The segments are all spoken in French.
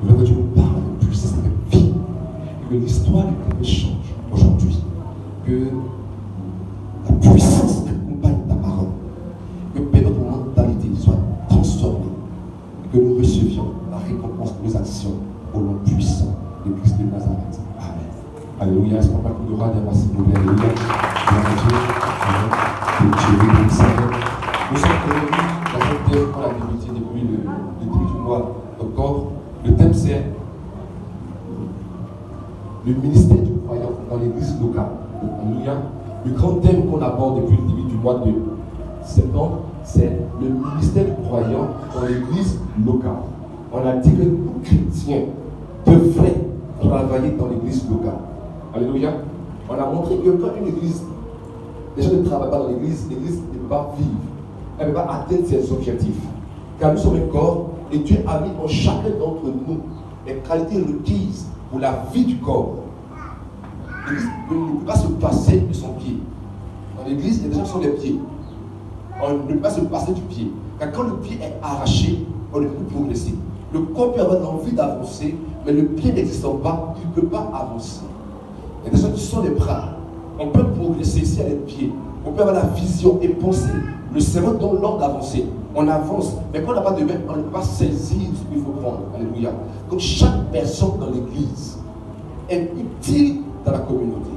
Je veux que tu nous parles de puissance de vie. Que l'histoire du Québec change aujourd'hui. Que la puissance accompagne ta parole. Que notre mentalité soit transformée. Et que nous recevions la récompense de nos actions au nom puissant de Christ de Nazareth. Amen. Alléluia. Est-ce qu'on peut applaudir le roi d'un s'il vous plaît? Alléluia. Gloire à Dieu. Amen. Que Dieu vous bénisse. Nous sommes réunis dans un thème qu'on a débuté depuis le début du mois d'octobre. Le thème c'est le ministère du croyant dans l'église locale. Alléluia. Le grand thème qu'on aborde depuis le début du mois de septembre, c'est le ministère du croyant dans l'église locale. On a dit que tout chrétien devrait travailler dans l'église locale. Alléluia. On a montré que quand une église, les gens ne travaillent pas dans l'église, l'église ne peut pas vivre. Elle ne peut pas atteindre ses objectifs. Car nous sommes un corps et Dieu a mis en chacun d'entre nous les qualités requises pour la vie du corps. L'église ne peut pas se passer de son pied. Dans l'église, il y a des gens qui sont les pieds. On ne peut pas se passer du pied. Car quand le pied est arraché, on ne peut plus progresser. Le corps peut avoir envie d'avancer, mais le pied n'existant pas, il ne peut pas avancer. Il y a des gens qui sont les bras. On peut progresser s'il y a les pieds. On peut avoir la vision et penser. Le cerveau donne l'ordre d'avancer. On avance. Mais quand on n'a pas de main, on ne peut pas saisir ce qu'il faut prendre. Alléluia. Donc chaque personne dans l'église est utile dans la communauté.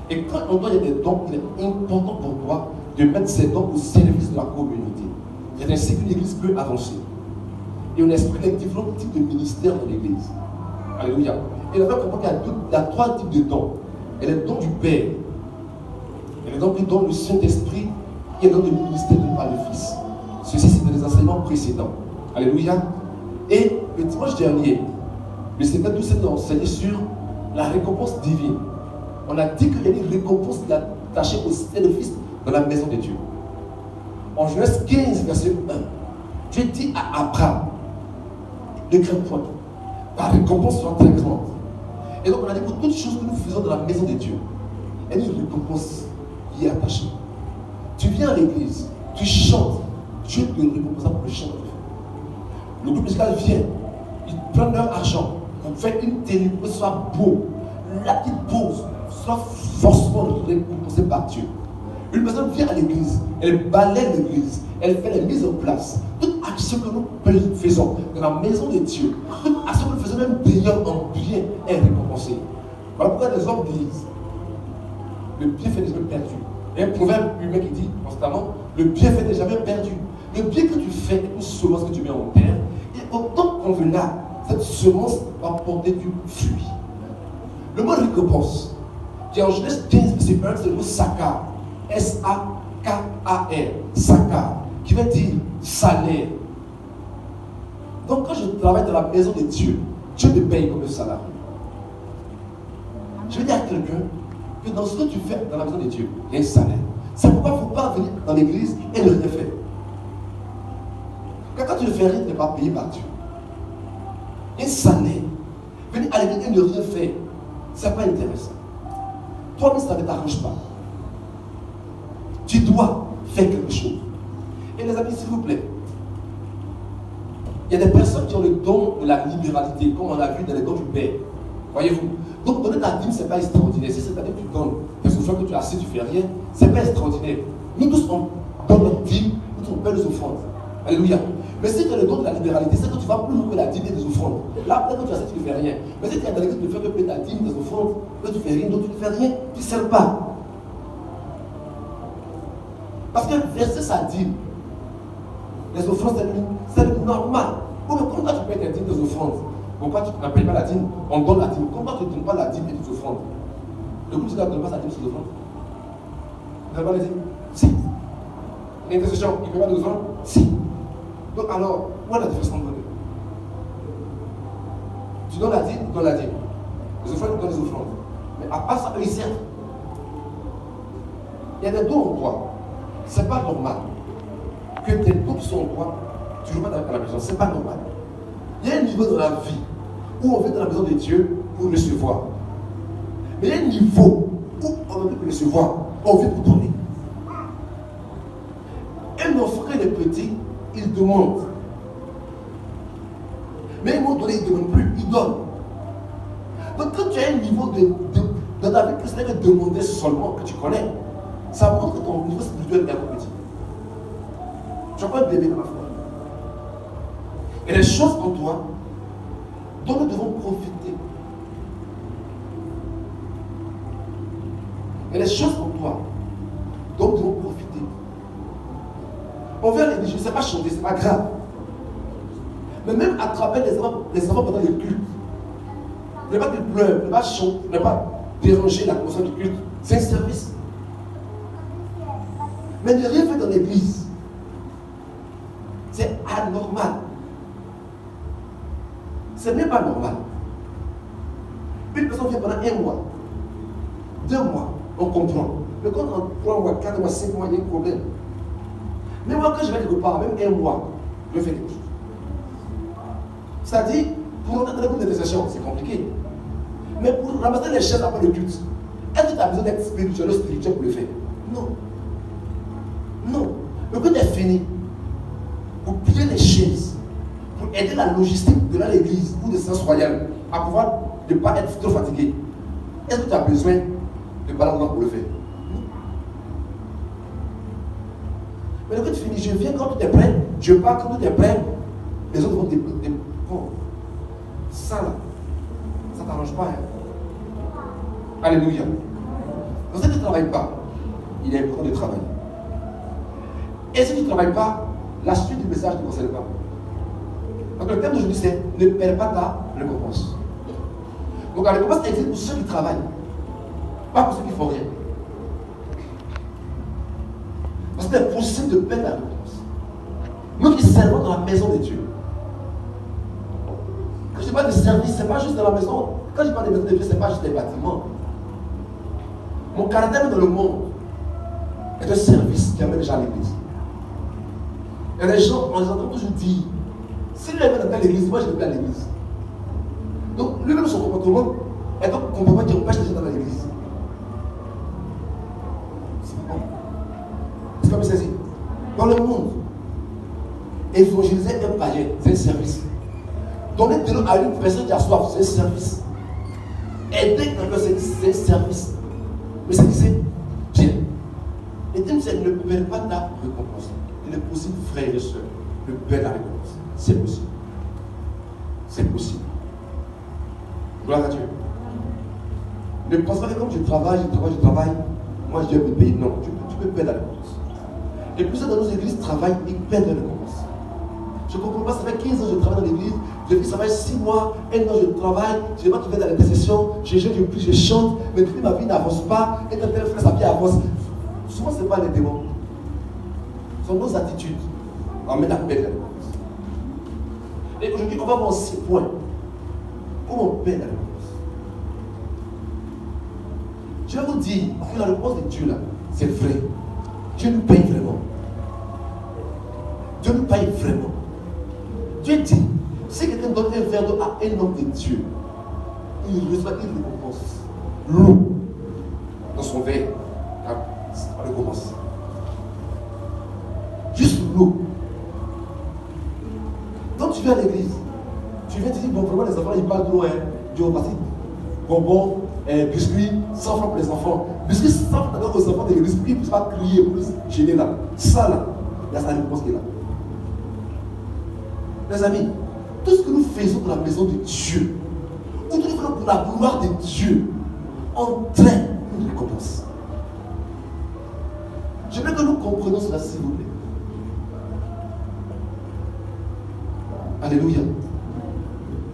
Et quand on doit y avoir des dons, il est important pour toi de mettre ces dons au service de la communauté. C'est ainsi qu'une église peut avancer. Et on explique les différents types de ministères dans l'église. Alléluia. Et on va comprendre qu'il y a trois types de dons. Il y a les dons du Père. Il y a les dons qui donnent le Saint-Esprit. Il y a les dons du ministère de par le Fils. Ceci, c'est dans les enseignements précédents. Alléluia. Et le dimanche dernier, le Seigneur nous a enseigné sur la récompense divine. On a dit qu'il y a une récompense attachée au Saint-Fils dans la maison de Dieu. En Genèse 15, verset 1, Dieu dit à Abraham, ne crains point, la récompense sera très grande. Et donc on a dit pour toutes choses que nous faisons dans la maison de Dieu, il y a une récompense qui est attachée. Tu viens à l'église, tu chantes, Dieu te récompense pour le chant que tu fais. Le groupe musical vient, ils prennent leur argent pour faire une tenue, pour que ce soit beau. La petite pause soit forcément récompensée par Dieu. Une personne vient à l'église, elle balaie l'église, elle fait les mises en place. Toute action que nous faisons dans la maison de Dieu, toute action que nous faisons même d'ailleurs en bien est récompensée. Voilà pourquoi les hommes disent le bienfait n'est jamais perdu. Il y a un proverbe humain qui dit constamment le bienfait n'est jamais perdu. Le bien que tu fais est une semence que tu mets en terre, et autant convenable, cette semence va porter du fruit. Le mot récompense, qui est en Genèse 15, verset 1, c'est le mot sakar. S-A-K-A-R, sakar, qui veut dire salaire. Donc quand je travaille dans la maison de Dieu, Dieu me paye comme un salarié. Je veux dire à quelqu'un que dans ce que tu fais dans la maison de Dieu, il y a un salaire. C'est pourquoi il ne faut pas venir dans l'église et ne rien faire. Quand tu ne fais rien, tu n'es pas payé par Dieu. Il y a un salaire. Venir à l'église et ne rien faire, ce n'est pas intéressant. Toi-même, ça ne t'arrange pas. Tu dois faire quelque chose. Et les amis, s'il vous plaît, il y a des personnes qui ont le don de la libéralité, comme on a vu dans les dons du Père. Voyez-vous? Donc, donner ta dîme, ce n'est pas extraordinaire. Si c'est-à-dire que tu donnes, quelque chose que tu as assis, tu ne fais rien, ce n'est pas extraordinaire. Nous tous, on donne notre dîme, nous tous, on paie les offrandes. Alléluia. Mais si tu as le don de la libéralité, c'est que tu vas plus loin que la dîme et des offrandes. Là, peut-être que tu as assis, tu ne fais rien. Mais si tu es dans l'église, tu fais que ta dîme, des offrandes, que tu ne fais rien, donc tu ne fais rien, tu ne sers pas. Parce que verser sa dîme, les offrandes, c'est normal. Pourquoi tu payes tes dîmes des offrandes? Pourquoi tu ne payes pas la dîme? On donne la dîme. Pourquoi tu ne donnes pas la dîme et des offrandes? Le groupe, ne donne pas sa dîme et des offrandes. Il ne donne pas les dîmes? Si. L'intercession, il ne paye pas des offrandes? Si. Donc alors, où est la différence entre deux? Tu donnes la dîme, tu donnes la dîme. Les offrandes, tu donnes les offrandes. Mais à part ça, ils servent. Il y a des dons en toi. Ce n'est pas normal que tes dons sont en toi, tu ne joues pas dans la maison. Ce n'est pas normal. Il y a un niveau dans la vie où on vient dans la maison de Dieu pour recevoir. Mais il y a un niveau où on ne peut plus recevoir, on vient pour donner. Un enfant, quand il est petit, il demande. Mais il doit donner, il ne demande plus, il donne. Donc quand tu as un niveau dans ta vie que ce n'est que demander seulement que tu connais, ça montre que ton niveau spirituel est un peu petit. Tu n'as pas un bébé dans la foi. Et les choses en toi dont nous devons profiter. Et les choses en toi dont nous devons profiter. On vient à l'église, je ne sais pas chanter, ce n'est pas grave. Mais même attraper les enfants pendant le culte, ne pas qu'ils pleurent, ne pas chanter, ne pas déranger la conscience du culte, c'est un service. Mais ne rien faire dans l'église, c'est anormal. Ce n'est pas normal. Une personne vient pendant 1 mois, 2 mois, on comprend. Mais quand en 3 mois, 4 mois, 5 mois, il y a un problème. Mais moi, quand je vais quelque part, même 1 mois, je fais quelque chose. C'est-à-dire, pour entrer dans le groupe de session, c'est compliqué. Mais pour ramasser les chaises après le culte, est-ce que tu as besoin d'être spirituel pour le faire? Non. Non. Le culte est fini. Pour plier les chaises, pour aider la logistique de l'église ou de Sens Royal à pouvoir ne pas être trop fatigué. Est-ce que tu as besoin de parler pour le faire? Non. Mais le culte finit, je viens quand tout est prêt, je pars quand tout est prêt, les autres vont débloquer. Oh, ça là, ça ne t'arrange pas. Hein? Alléluia. Donc si tu ne travailles pas, il est important de travailler. Et si tu ne travailles pas, la suite du message ne te concerne pas. Donc le thème d'aujourd'hui c'est ne perds pas ta récompense. Donc la récompense existe pour ceux qui travaillent, pas pour ceux qui ne font rien. Parce que c'est possible de perdre la récompense. Nous qui servons dans la maison de Dieu. Quand je parle de service, ce n'est pas juste dans la maison. Quand je parle de maison de Dieu, ce n'est pas juste des bâtiments. Mon caractère dans le monde est un service qui amène les gens à l'église. Et les gens, on les entend toujours dire, s'il est dans l'église, moi je ne vais plus à l'église. Donc lui-même son comportement est un comportement qui empêche les gens dans l'église. C'est comme ceci. Dans le monde, évangéliser un païen, c'est un service. Donner de l'eau à une personne qui a soif, c'est un service. Aider quelqu'un, c'est un service. Mais c'est qui c'est? Dieu. Et Dieu c'est ne perds pas ta récompense. Il est possible, frères et sœurs, de perdre la récompense. C'est possible. C'est possible. Gloire à Dieu. Ne pense pas que comme je travaille, moi je dois me payer. Non, tu peux perdre la récompense. Et plusieurs de nos églises travaillent, ils perdent la récompense. Je ne comprends pas, ça fait 15 ans que je travaille dans l'église, depuis ça fait 6 mois, 1 an je travaille, je n'ai pas trouvé dans l'intercession, je jeûne, je prie, je chante, mais depuis ma vie n'avance pas, et quand tel frère sa vie avance. Souvent ce n'est pas les démons. Ce sont nos attitudes qui amènent à perdre la récompense. Et aujourd'hui, on va voir 6 points. Comment on perd la récompense? Je vais vous dire que la récompense de Dieu là, c'est vrai. Dieu nous paye vraiment. Dieu nous paye vraiment. Dieu dit, si quelqu'un donne un verre d'eau à un homme de Dieu, il reçoit une récompense. L'eau dans son verre, c'est pas récompense. Juste l'eau. Donc tu viens à l'église, tu viens te dire, bon vraiment les enfants, ils parlent de l'eau, Dieu va passer bonbons, biscuits, 100 francs pour les enfants. Biscuits 100 francs aux enfants de l'église, pour qu'ils ne puissent pas crier, pour qu'ils gêner là. Ça là, il y a sa récompense qui est là. Les amis, tout ce que nous faisons dans la maison de Dieu, ou tout ce que nous faisons pour la gloire de Dieu, entraîne une récompense. Je veux que nous comprenions cela, s'il vous plaît. Alléluia.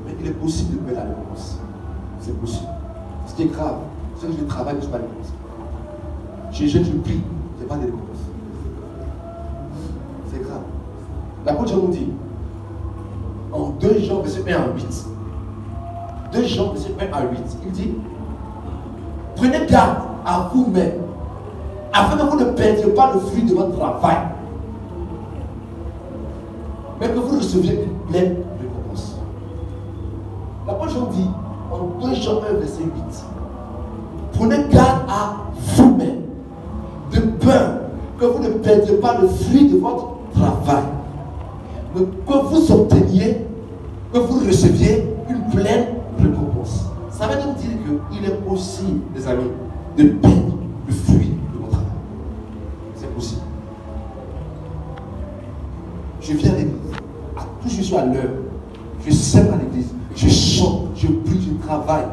Mais il est possible de perdre la récompense. C'est possible. Ce qui est grave, c'est que je travaille, je n'ai pas de récompense. Je jeûne, je prie, je n'ai pas de récompense. C'est grave. L'apôtre Jean nous dit, en 2 Jean, verset 1 à 8. 2 Jean, verset 1 à 8. Il dit, prenez garde à vous-même, afin que vous ne perdiez pas le fruit de votre travail, mais que vous receviez une pleine récompense. L'apôtre Jean dit, en 2 Jean 1, verset 8, prenez garde à vous-même, de peur que vous ne perdiez pas le fruit de votre travail, mais que vous obteniez, que vous receviez pleine récompense. Ça veut donc dire qu'il est possible, les amis, de perdre le fruit de mon travail. C'est possible. Je viens à l'église, à tout je suis à l'heure, je sème à l'église, je chante, je prie, je travaille.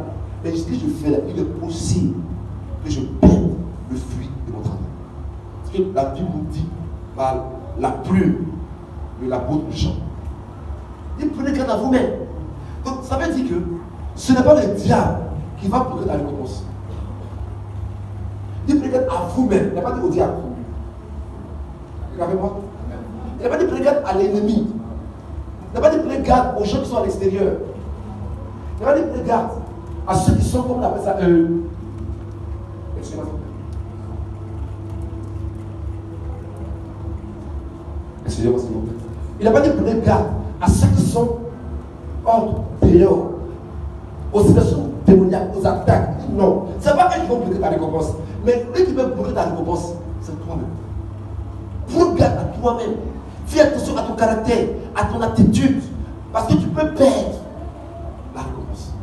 Mais ce que je fais là, il est possible que je perde le fruit de mon travail. Parce que la Bible nous dit par la plume de l'apôtre Jean. Et prenez garde à vous-même. Donc ça veut dire que ce n'est pas le diable qui va bloquer la récompense. Il prenez garde à vous-même. Il n'a pas dit au diable. Regardez-moi. Il n'a pas dit prenez garde à l'ennemi. Il n'a pas dit prenez garde aux gens qui sont à l'extérieur. Il n'a pas dit prenez garde à ceux qui sont, comme on appelle ça, excusez-moi. Excusez-moi s'il vous plaît. Il n'a pas dit prenez garde à ceux qui sont hors dehors, aux situations démoniaques, aux attaques. Non, ce n'est pas eux qui vont bloquer ta récompense. Mais eux qui peuvent bloquer ta récompense, c'est toi-même. Regarde à toi-même. Fais attention à ton caractère, à ton attitude. Parce que tu peux perdre la récompense.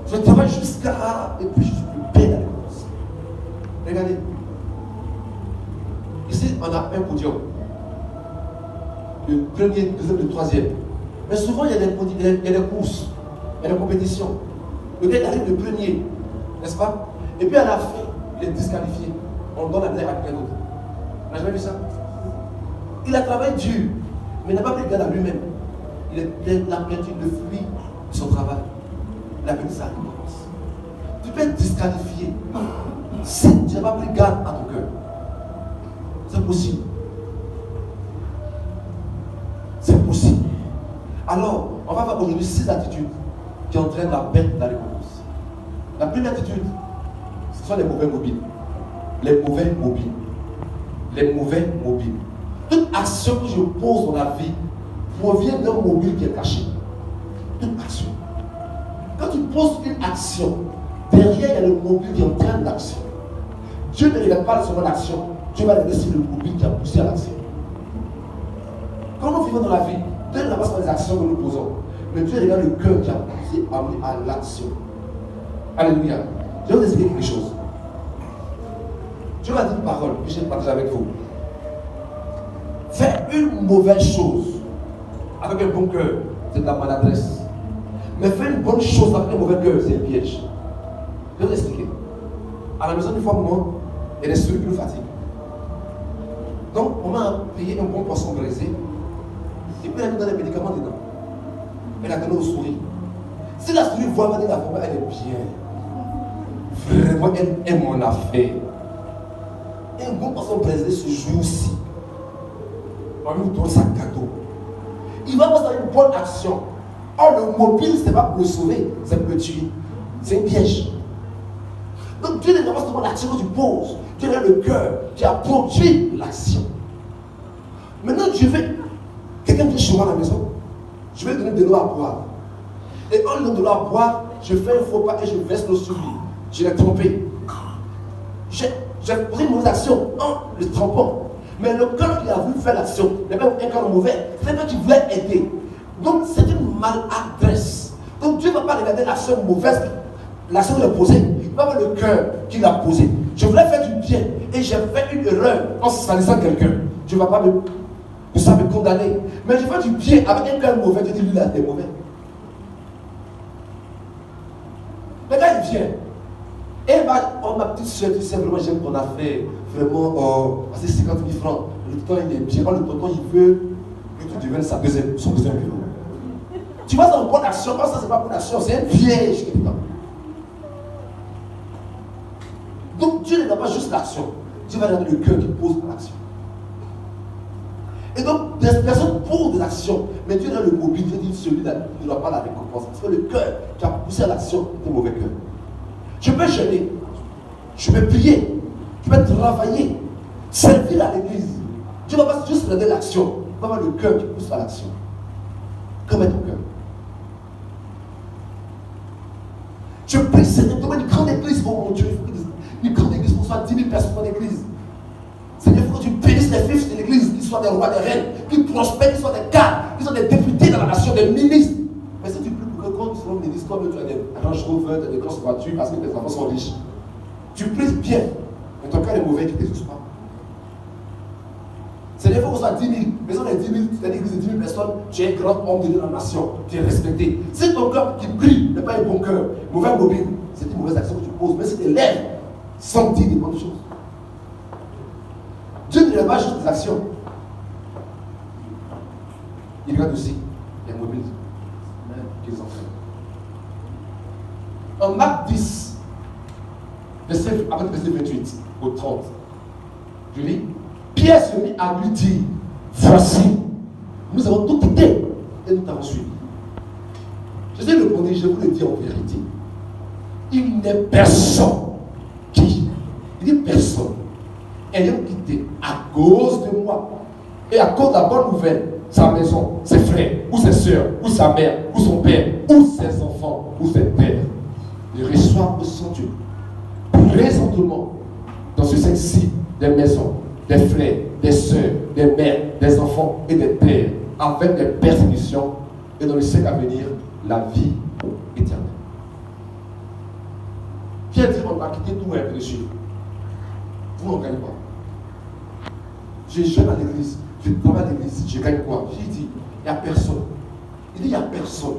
Je travaille jusqu'à... et puis je peux perdre la récompense. Regardez. Ici, on a un podium. Le premier, le deuxième, le troisième. Mais souvent, il y a des courses, il y a des compétitions. Le gars, il arrive le premier, n'est-ce pas? Et puis à la fin, il est disqualifié. On donne la médaille à quelqu'un d'autre. On n'a jamais vu ça? Il a travaillé dur, mais il n'a pas pris garde à lui-même. Il a perdu le fruit de son travail. Il a perdu sa récompense. Tu peux être disqualifié si tu n'as pas pris garde à ton cœur. C'est possible. C'est possible. Alors, on va voir aujourd'hui 6 attitudes qui entraînent la perte de la récompense. La première attitude, ce sont les mauvais mobiles. Les mauvais mobiles. Les mauvais mobiles. Toute action que je pose dans la vie provient d'un mobile qui est caché. Toute action. Quand tu poses une action, derrière il y a le mobile qui entraîne l'action. Dieu ne regarde pas seulement l'action, Dieu va regarder sur le mobile qui a poussé à l'action. Quand nous vivons dans la vie, Dieu ne regarde pas sur les actions que nous posons, mais Dieu regarde le cœur qui a poussé à l'action. Alléluia. Je vais vous expliquer quelque chose. Dieu m'a dit une parole que je vais partager avec vous. Faire une mauvaise chose avec un bon cœur, c'est de la maladresse. Mais faire une bonne chose avec un mauvais cœur, c'est un piège. Je vais vous expliquer. À la maison, une fois, moi, il y a des souris qui nous fatiguent. Donc, on m'a payé un bon poisson braisé. Et puis, elle a mis dans les médicaments dedans. Elle a donné aux souris. Si la souris voit la forme, elle est bien. Vraiment, elle aime mon affaire. Et un bon poisson braisé ce jour-ci. On lui donne sa cadeau. Il va avoir une bonne action. Or, le mobile, ce n'est pas pour le sauver, c'est pour le tuer. C'est un piège. Donc, Dieu n'est pas seulement l'action que tu poses. Dieu est le cœur qui a produit l'action. Maintenant, je vais. Quelqu'un vient chez moi à la maison. Je vais lui donner de l'eau à boire. Et en lui donnant de l'eau à boire, je fais un faux pas et je verse l'eau sur lui. Je l'ai trompé. J'ai posé une mauvaise action en le trompant. Mais le cœur qui a voulu faire l'action n'est pas un cœur mauvais, c'est un cœur qui voulait aider. Donc c'est une maladresse. Donc Dieu ne va pas regarder l'action mauvaise, l'action qu'il a posée. Il va voir le cœur qu'il a posé. Je voulais faire du bien et j'ai fait une erreur en salissant quelqu'un. Dieu ne va pas me condamner. Mais je fais du bien avec un cœur mauvais. Dieu dit lui là, t'es mauvais. Le gars il vient. Et ma petite soeur, tu sais, vraiment, j'aime ton affaire. Vraiment, c'est 50 000 francs. Le tonton, il est bien. Le tonton, il veut que tu deviennes son deuxième bureau. Tu vois, c'est une bonne action. Ça, c'est pas une bonne action, c'est un piège. Donc, Dieu n'a pas juste l'action. Dieu va regarder le cœur qui pose l'action. Et donc, des personnes posent des actions. Mais Dieu dans le mobile, Dieu dit celui-là ne doit pas la récompense. Parce que le cœur qui a poussé à l'action est un mauvais cœur. Je peux jeûner, je peux prier, je peux travailler, servir à l'église. Dieu ne va pas juste regarder l'action, il va voir le cœur qui pousse à l'action. Comme est ton cœur? Je prie, Seigneur, donne une grande église, oh mon Dieu. Une grande église pour soit 10 000 personnes dans l'église. Seigneur, il faut que tu bénisses les fils de l'église, qu'ils soient des rois, des reines, qu'ils prospèrent, qu'ils soient des cadres, qu'ils soient des députés dans la nation, des ministres. comme tu as des Range Rover, tu as des grosses voitures parce que tes enfants sont riches. Tu pries bien, mais ton cœur est mauvais, tu ne t'excuses pas. C'est des fois qu'on soit 10 000, mais si on est 10 000, tu as une église de 10 000 personnes, tu es un grand homme de Dieu dans la nation, tu es respecté. Si ton cœur qui brille n'est pas un bon cœur, mauvais mobile, c'est une mauvaise action que tu poses, mais si tes lèvres sont dignes de bonnes choses. Dieu ne regarde pas juste tes actions. Il regarde aussi les mobiles qu'ils ont fait. En Marc 10, verset 28 au 30, je lis, Pierre se mit à lui dire, voici, nous avons tout été et nous t'avons suivi. Jésus répondit, je vous le dis en vérité, il n'est personne qui, il dit personne, ayant quitté à cause de moi et à cause de la bonne nouvelle, sa maison, ses frères, ou ses soeurs, ou sa mère, ou son père, ou ses enfants, ou ses pères, il reçoit au centuple présentement dans ce sexe-ci des maisons, des frères, des soeurs, des mères, des enfants et des pères, avec des persécutions, et dans le siècle à venir, la vie éternelle. Pierre dit, on va quitter tout un péché. Vous n'en gagnez pas. Je jeûne à l'église, je travaille à l'église, je gagne quoi? J'ai dit, il n'y a personne. Il dit, il n'y a personne.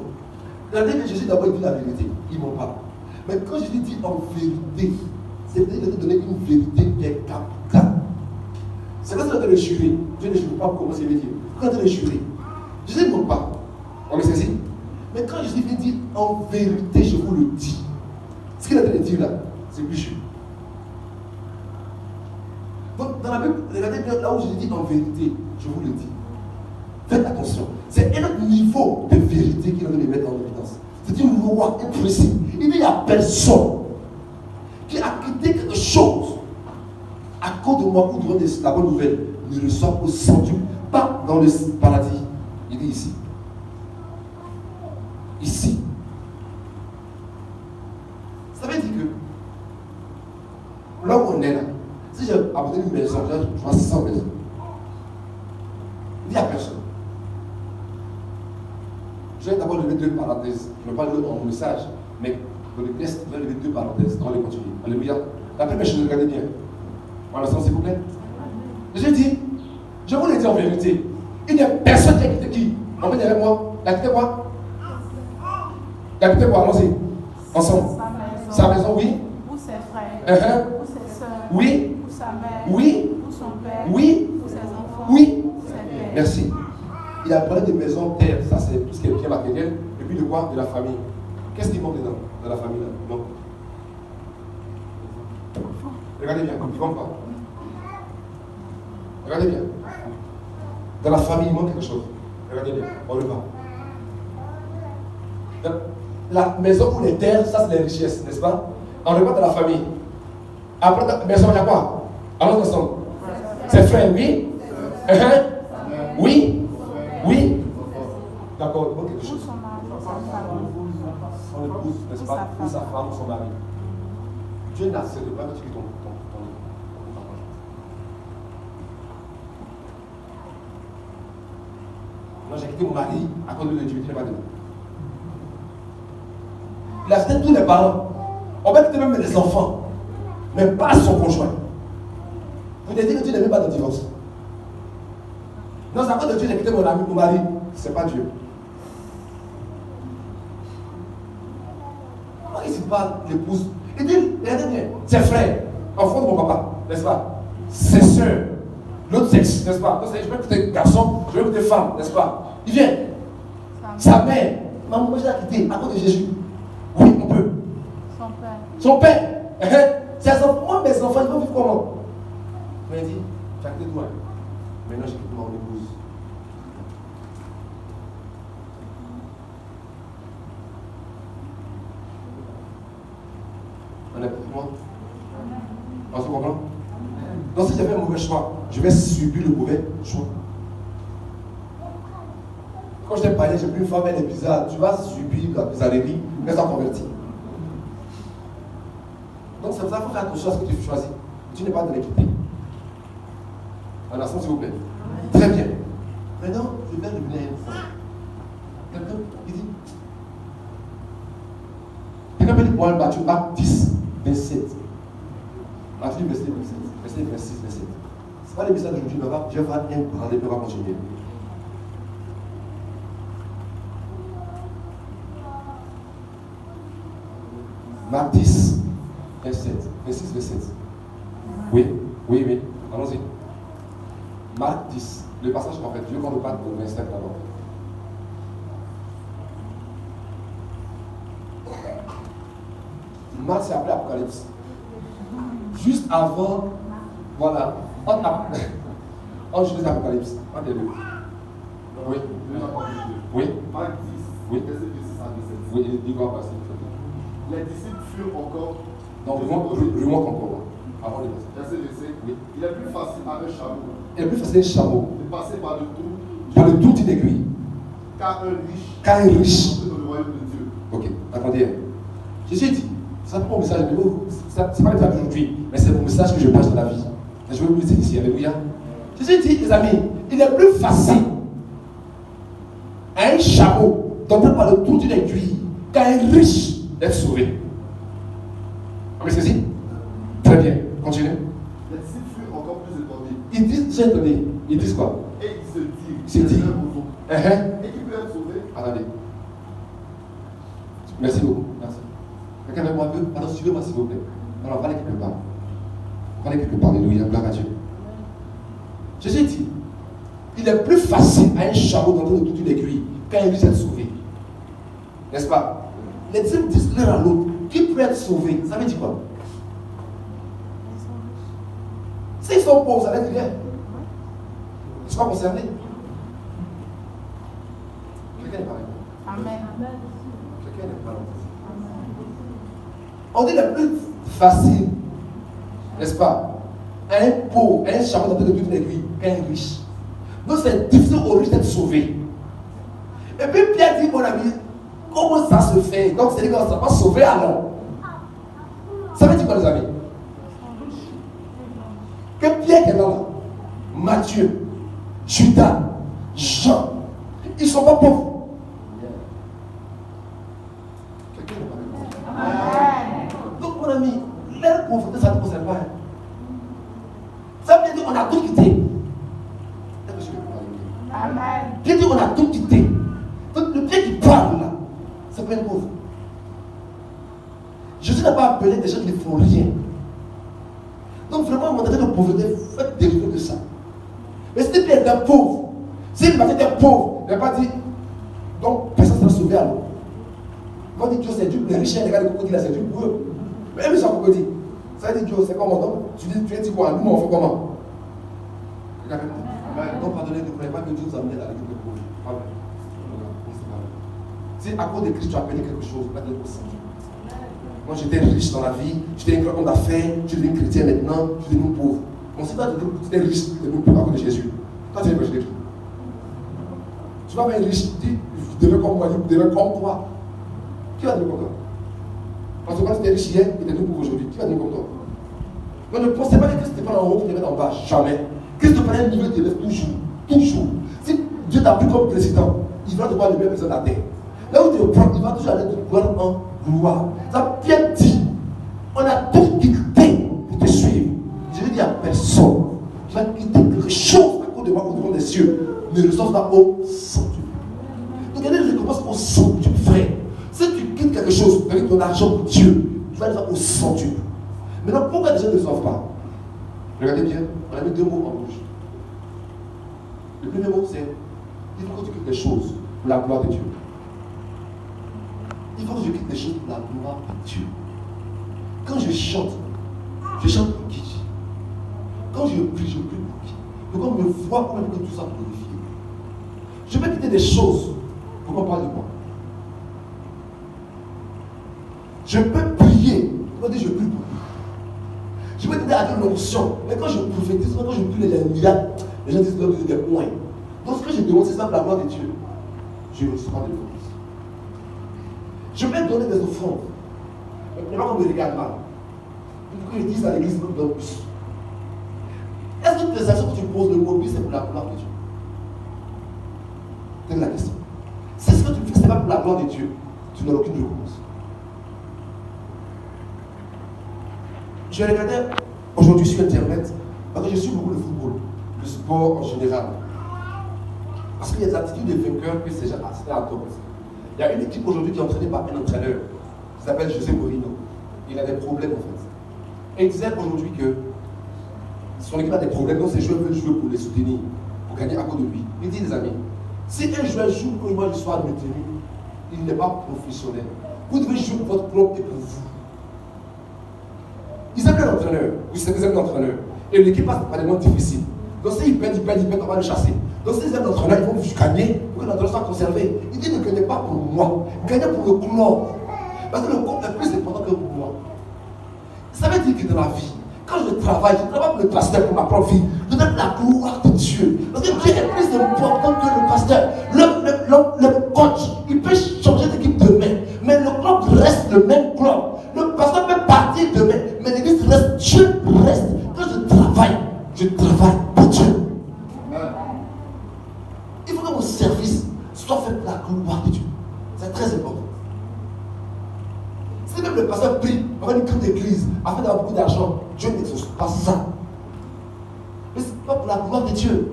Regardez que Jésus d'abord il dit la vérité, il ne ment pas. Mais quand Jésus dit en vérité, c'est qu'il a donné une vérité qui est capitale. C'est quand il a donné le jurer. Dieu ne jure pas pour commencer à dire. Quand il a donné le jurer, Jésus ne ment pas. On le saisit. Mais quand Jésus vient dire en vérité, je vous le dis, ce qu'il a donné de dire là, c'est plus sûr. Donc, dans la Bible, regardez bien là où Jésus dit en vérité, je vous le dis. Faites attention. C'est un autre niveau de vérité qu'il a donné de mettre en évidence. C'est une loi, un principe. Il dit, il n'y a personne qui a quitté quelque chose à cause de moi ou devant la bonne nouvelle, ne reçoit au centuple, pas dans le paradis. Il dit ici. Ici. Ça veut dire que là où on est là, si j'ai abandonné une maison, je vois 600 maisons. Il n'y a personne. Je vais d'abord lever 2 parenthèses. Je ne vais pas lever mon message, mais dans le test, je vais lever 2 parenthèses. On va les continuer. Alléluia. La première chose, regardez bien. Voilà, s'il vous plaît. Je dis, je vous le dis en vérité. Il n'y a personne qui a quitté qui? On va dire avec moi. Il a quitté quoi? Il a quitté quoi? Allons-y. Ensemble. Sa maison, oui. Ou ses frères. Ou ses soeurs. Oui. Ou sa mère. Oui. Ou son père. Oui. Ou ses enfants. Oui. Ou ses pères. Merci. Il a parlé de maison, terre, ça c'est tout ce qui est bien matériel, et puis de quoi? De la famille. Qu'est-ce qui manque dedans, dans la famille là? Non. Regardez bien, il ne manque pas. Regardez bien. Dans la famille, il manque quelque chose. Regardez bien, on le voit. La maison ou les terres, ça c'est les richesses, n'est-ce pas? On le voit dans la famille. Après, dans la maison, il y a quoi? Allons ensemble. Ses frères, oui. Oui. Oui. D'accord, il manque quelque chose. Son mari, sa femme. Son épouse, n'est-ce pas? Ou sa femme, ou son mari. Dieu n'accepte pas que tu quittes ton Moi, j'ai quitté mon mari à cause de Dieu, il n'est pas de moi. Il a quitté tous les parents. On va quitter même les enfants, mais pas son conjoint. Vous dites que Dieu n'aime pas de divorce. Non, c'est à cause de Dieu j'ai quitté mon ami, mon mari. C'est pas Dieu. Pourquoi il ne dit pas l'épouse? Il dit, regardez bien, ses frères, enfants de mon papa, n'est-ce pas? Ses soeurs, l'autre sexe, n'est-ce pas? Donc, je veux écouter garçon, je veux écouter femme, n'est-ce pas? Il vient. Sa mère, maman, moi je l'ai quitté à cause de Jésus. Oui, on peut. Son père. Son père. Ses enfants, moi, mes enfants, ils vont vivre comment? Mais il dit, j'ai quitté toi. Maintenant, j'ai quitté mon épouse. On est pour moi. On se comprend? Donc si j'avais un mauvais choix, je vais subir le mauvais choix. Quand je t'ai parlé, j'ai pris une femme, elle est bizarre. Tu vas subir la bizarrerie, mais ça convertit. Donc c'est pour ça qu'il faut faire attention à ce que tu choisis. Tu n'es pas de l'équité. En nation, s'il vous plaît. Très bien. Maintenant, je vais revenir à une fois. Quelqu'un, il dit, peux lire pour un Matthieu, Marc 10, 27. Matthieu, verset 27, verset 26, 27. Ce n'est pas les messages d'aujourd'hui, mais Dieu va parler, on va continuer. Marc 10, 27, 26, 27. Oui, oui, oui. Allons-y. Marc 10. Le passage en fait, je veux qu'on nous parle de 27 d'abord. Marc, c'est après Apocalypse. Juste avant, voilà, en Jésus Apocalypse. Entendez-le. Oui. Oui. Marc 10, Oui. verset 26 à 27. Oui, il dit quoi passer. Les disciples furent encore. Donc, remonte encore. Avant les Verset 25. Oui. Il est plus facile à un chameau Il est plus facile un chameau de passer par le trou par le tour d'une aiguille qu'à un riche qu'à un riche. dans le royaume de Dieu. Ok, attendez. Jésus dit, c'est pas mon message, c'est pas le message d'aujourd'hui, mais c'est mon message que je passe dans la vie. Et je vais vous le dire ici, alléluia. Jésus dit, les amis, il est plus facile à un chameau d'entrer par le tour d'une aiguille qu'à un riche d'être sauvé. Vous avez saisi? Très bien, continuez. Les disciples furent encore plus étonnés. Ils disent, j'ai étonné, ils disent quoi? Et ils se dirent. Se dirent. Et qui peut être sauvé? Attendez. Merci beaucoup. Merci. Quelqu'un avec moi un peu? Alors, suivez-moi s'il vous plaît. Alors, on va aller quelque part. On va aller quelque part. Alléluia. Gloire à Dieu. Jésus dit, il est plus facile à un chameau d'entrer dans toute une aiguille qu'à un riche d'être sauvé. N'est-ce pas? Les disciples disent l'un à l'autre, qui peut être sauvé? Ça veut dire quoi? S'ils sont pauvres, ça veut dire rien. Ils ne sont pas concernés. Quelqu'un n'est pas là. Amen. Quelqu'un n'est pas là. On dit le plus facile, n'est-ce pas, à un pauvre, à un chameau d'entrer de toute une aiguille, qu'à un riche. Donc c'est difficile au riche d'être sauvé. Et puis Pierre dit, mon ami, comment ça se fait? Donc c'est-à-dire qu'on ne sera pas sauvé alors. Ça veut dire quoi les amis? Que Pierre qui est là, Matthieu, Judas, Jean, ils ne sont pas pauvres. Quelqu'un n'est pas là. Donc mon ami, leur pauvreté, ça ne te concerne pas. Ça veut dire qu'on a tout quitté. Amen. Pierre dit qu'on a tout quitté. Donc le Pierre qui parle là, c'est pas un pauvre. Jésus n'a pas appelé des gens qui ne font rien. Donc vraiment, mon de pauvreté, faites dériver de ça. Mais si Pierre était pauvre, s'il était pauvre, il n'a pas dit, donc personne ne sera sauvé alors. Quand on dit Dieu c'est Dieu, les riches, les gars de crocodile, c'est Dieu pour eux. Mais même si on crocodile, ça dit Dieu, c'est comment donc? Tu dis quoi? Nous, on fait comment? Donc pardonnez, ne croyez pas que Dieu nous a amené à la vie de pauvres. Pardon. Si à cause de Christ tu as perdu quelque chose, maintenant aussi. Moi j'étais riche dans la vie, j'étais un grand homme d'affaires, je deviens chrétien maintenant, je suis devenu pauvre. Bon, si toi tu es riche, tu es devenu pauvre à cause de Jésus. Toi tu es riche. Tu vas voir un riche, tu dis, je deviens comme moi, je deviens comme toi. Qui va devenir comme toi? Parce que quand tu étais riche hier, il était devenu pauvre aujourd'hui. Qui va devenir comme toi? Mais ne pensez pas que Christ n'était pas en haut, qu'il était en bas, jamais. Christ te prend un niveau qui élève toujours, toujours. Si Dieu t'a pris comme président, il va te voir le meilleur président de la terre. Là où tu le prends, il va toujours aller de gloire en gloire. Ça Pierre dit, on a tout quitté pour te suivre. Je veux dire à personne, tu vas quitter quelque chose à cause de moi au devant des cieux. Ne ressources pas au sanctuaire. Donc il y a des récompenses au sanctuaire, frère. Si tu quittes quelque chose, tu donnes ton argent pour Dieu, tu vas le faire au sanctuaire. Maintenant, pourquoi les gens ne reçoivent pas? Regardez bien, on a mis deux mots en rouge. Le premier mot, c'est il faut que tu quittes les choses pour la gloire de Dieu. Il faut que je quitte les choses pour la gloire de Dieu. Quand je chante pour qui? Quand je prie pour qui? Donc on me voit pour que tout ça glorifié. Je vais quitter des choses pour qu'on parle de moi. Je peux prier, on dit je prie pour lui. Je peux t'aider à faire l'onction, mais quand je prophétise, quand je prie les miracles, les gens disent que vous êtes moins. Donc ce que je demande, c'est ça pour la gloire de Dieu. Je ne reçois pas de l'offrande. Je peux donner des offrandes, mais pas qu'on me regarde mal. Pour que je dise à l'église, nous donne plus. Est-ce que tes actions que tu poses le mot plus, c'est pour la gloire de Dieu? C'est la question. Si ce que tu fais, ce n'est pas pour la gloire de Dieu, tu n'auras aucune réponse. Je regardais aujourd'hui sur Internet, parce que je suis beaucoup le football, le sport en général. Parce qu'il y a des attitudes de vainqueurs que c'est à tort. Il y a une équipe aujourd'hui qui est entraînée par un entraîneur qui s'appelle José Mourinho. Il a des problèmes en fait. Et il disait aujourd'hui que son équipe a des problèmes, donc ses joueurs veulent jouer pour les soutenir, pour gagner à cause de lui. Il dit les amis, si un joueur joue pour moi je sois maintenu, il n'est pas professionnel. Vous devez jouer pour votre club et pour vous. Ils aiment l'entraîneur, vous savez qu'ils aiment l'entraîneur. Et l'équipe passe par des moments difficiles. Donc s'ils perdent, on va le chasser. Donc s'ils aiment l'entraîneur, ils vont gagner pour que l'entraîneur soit conservé. Il dit ne gagnez pas pour moi, gagnez pour le club. Parce que le club est plus important que pour moi. Ça veut dire que dans la vie, quand je travaille pour le pasteur pour ma propre vie. Je donne la gloire de Dieu. Parce que Dieu est plus important que le pasteur. Le coach, il peut changer d'équipe demain. Mais le club reste le même club. Le pasteur peut partir demain. Mais l'église reste. Dieu reste. Quand je travaille pour Dieu. Il faut que mon service soit fait pour la gloire de Dieu. C'est très important. Si même le pasteur prie avant une grande église, afin d'avoir beaucoup d'argent, Dieu n'exauce pas ça. Mais ce n'est pas pour la gloire de Dieu.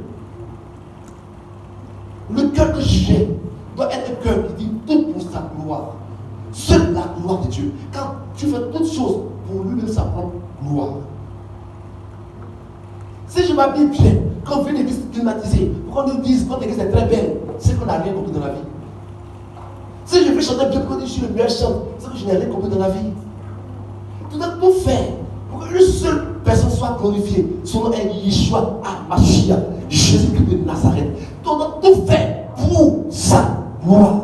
Le cœur que j'ai doit être un cœur qui dit tout pour sa gloire. Seule la gloire de Dieu. Quand tu fais toutes choses pour lui-même sa propre gloire. Si je m'habille bien, quand on fait une église climatisée, pour qu'on nous dise que l'église est très belle, c'est qu'on n'a rien compris dans la vie. Si je veux chanter bien, pour qu'on dise que je suis le meilleur chanteur, c'est que je n'ai rien compris dans la vie. Tu dois tout faire pour qu'une seule personne soit glorifiée. Son nom est Yeshua HaMashiach, Jésus-Christ de Nazareth. Tu dois tout faire pour sa gloire.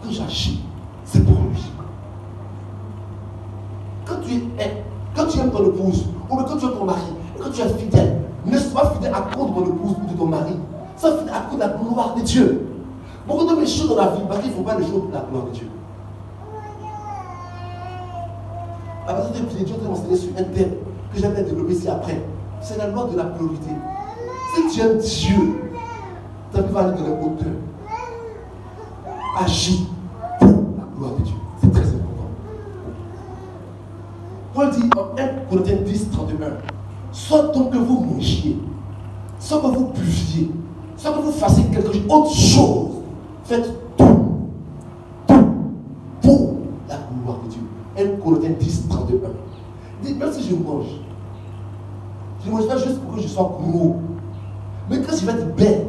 Quand j'agis, c'est pour lui. Quand tu aimes ton épouse, ou quand tu aimes ton mari, et quand tu es fidèle, ne sois pas fidèle à cause de ton épouse ou de ton mari. Sois fidèle à cause de la gloire de Dieu. Beaucoup de mes choses dans la vie, parce qu'il ne faut pas les choses pour la gloire de Dieu. À partir de Dieu t'a enseigné sur un thème que j'aimerais développer ici après. C'est la loi de la priorité. Si tu aimes Dieu, ta vie va aller dans les hauteurs. Agis pour la gloire de Dieu. C'est très important. Paul dit en 1 Corinthiens 10, 31, soit donc que vous mangiez, soit que vous buviez, soit que vous fassiez quelque chose, autre chose, faites tout pour la gloire de Dieu. 1 Corinthiens 10, 31. Il dit, même si je mange, je ne mange pas juste pour que je sois gros, mais que je vais être belle,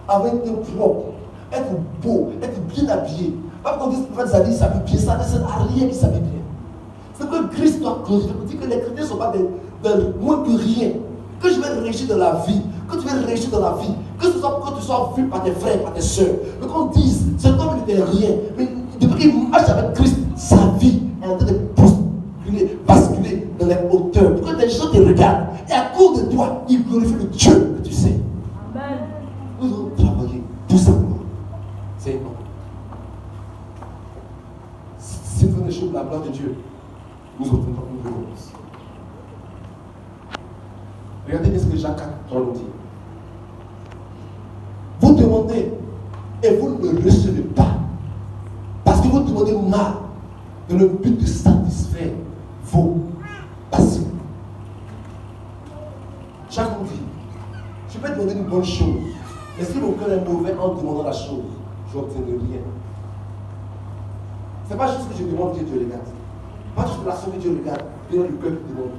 avec un propre, être beau, être bien habillé. Pas qu'on dise que des habits s'habillent bien, ça ne sert à rien qui s'habille bien. C'est que Christ doit glorifier. Je dis que les chrétiens ne sont pas des moins que rien. Que je vais réussir dans la vie, que tu vais réussir dans la vie, que ce soit que tu sois vu par tes frères, par tes soeurs. Mais qu'on dise, cet homme n'était rien. Mais depuis qu'il marche avec Christ, sa vie est en train de basculer dans les hauteurs. Pour que les gens te regardent. Et à cause de toi, ils glorifient le Dieu que tu sais. Amen. Nous devons travailler tout simplement. C'est important. Si nous faisons des choses pour la gloire de Dieu, nous obtenons une réponse. Regardez bien ce que Jacques 3 nous dit. Vous demandez et vous ne recevez pas. Parce que vous demandez mal dans le but de satisfaire vos passions. Jacques nous dit, je peux demander une bonne chose, mais si mon cœur est mauvais en demandant la chose, je n'obtiendrai rien. Ce n'est pas juste que je demande que Dieu regarde. Pas juste la que Dieu regarde, mais le cœur qui demande.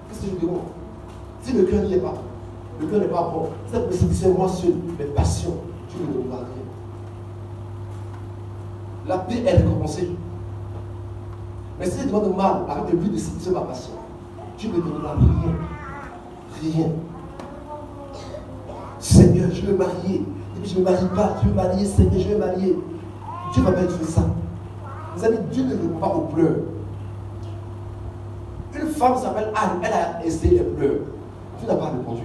Qu'est-ce que je demande? Si le cœur n'y est pas, le cœur n'est pas bon, c'est moi seul, mes passions, Dieu ne me donnera rien. La paix est récompensée. Mais si je demande mal avec le but de satisfaire ma passion, Dieu ne me donnera rien. Rien. Seigneur, je veux marier. Et puis je ne me marie pas. Je veux marier, Seigneur, je veux marier. Dieu va pas être ça. Vous savez, Dieu ne répond pas aux pleurs. Une femme s'appelle Anne, elle a essayé les pleurs. Dieu n'a pas répondu.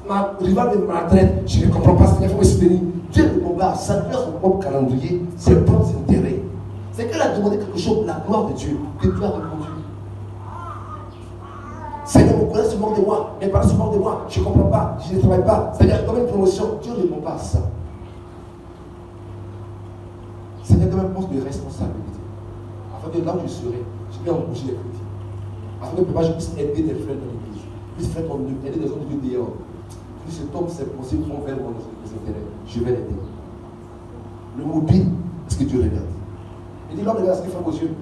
Ma rivale me maltraite, je ne comprends pas, Seigneur, il faut me soutenir. Dieu ne répond pas à ça, Dieu a son propre calendrier, ses propres intérêts. C'est qu'elle a demandé quelque chose pour la gloire de Dieu, que Dieu a répondu. Seigneur, mon collègue se moque de moi, mes parents se moquent de moi, je ne comprends pas, je ne travaille pas. Seigneur, donne une promotion, Dieu ne répond pas à ça. Seigneur, donne un poste de responsabilité. afin que là où je serai, je vais embaucher des chrétiens. Afin que je puisse aider des frères dans l'église. Je puisse faire ton œuvre, aider des autres de dehors. Si cet homme s'est possible, vont vers mon intérêt. Je vais l'aider. Le mobile, est-ce que Dieu regarde? Il dit l'homme regarde ce qu'il fait aux yeux.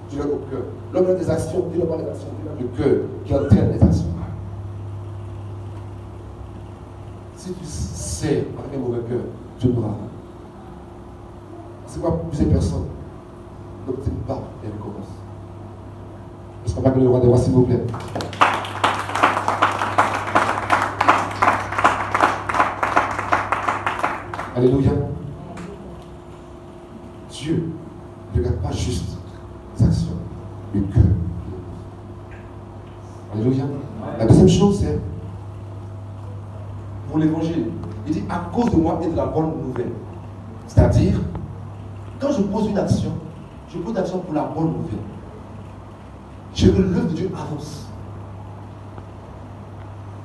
Dieu regarde au cœur. L'homme regarde des actions, Dieu regarde des actions. Dieu regarde le cœur qui entraîne les actions. Si tu sais avec un mauvais cœur, tu n'auras rien. C'est quoi plusieurs personnes n'obtiennent pas les récompenses? Est-ce qu'on va que le roi des rois, s'il vous plaît? Alléluia. Dieu ne regarde pas juste les actions, le cœur. Alléluia. La deuxième chose, c'est pour l'évangile. Il dit à cause de moi et de la bonne nouvelle. C'est-à-dire, quand je pose une action, je pose une action pour la bonne nouvelle. Je veux que l'œuvre de Dieu avance.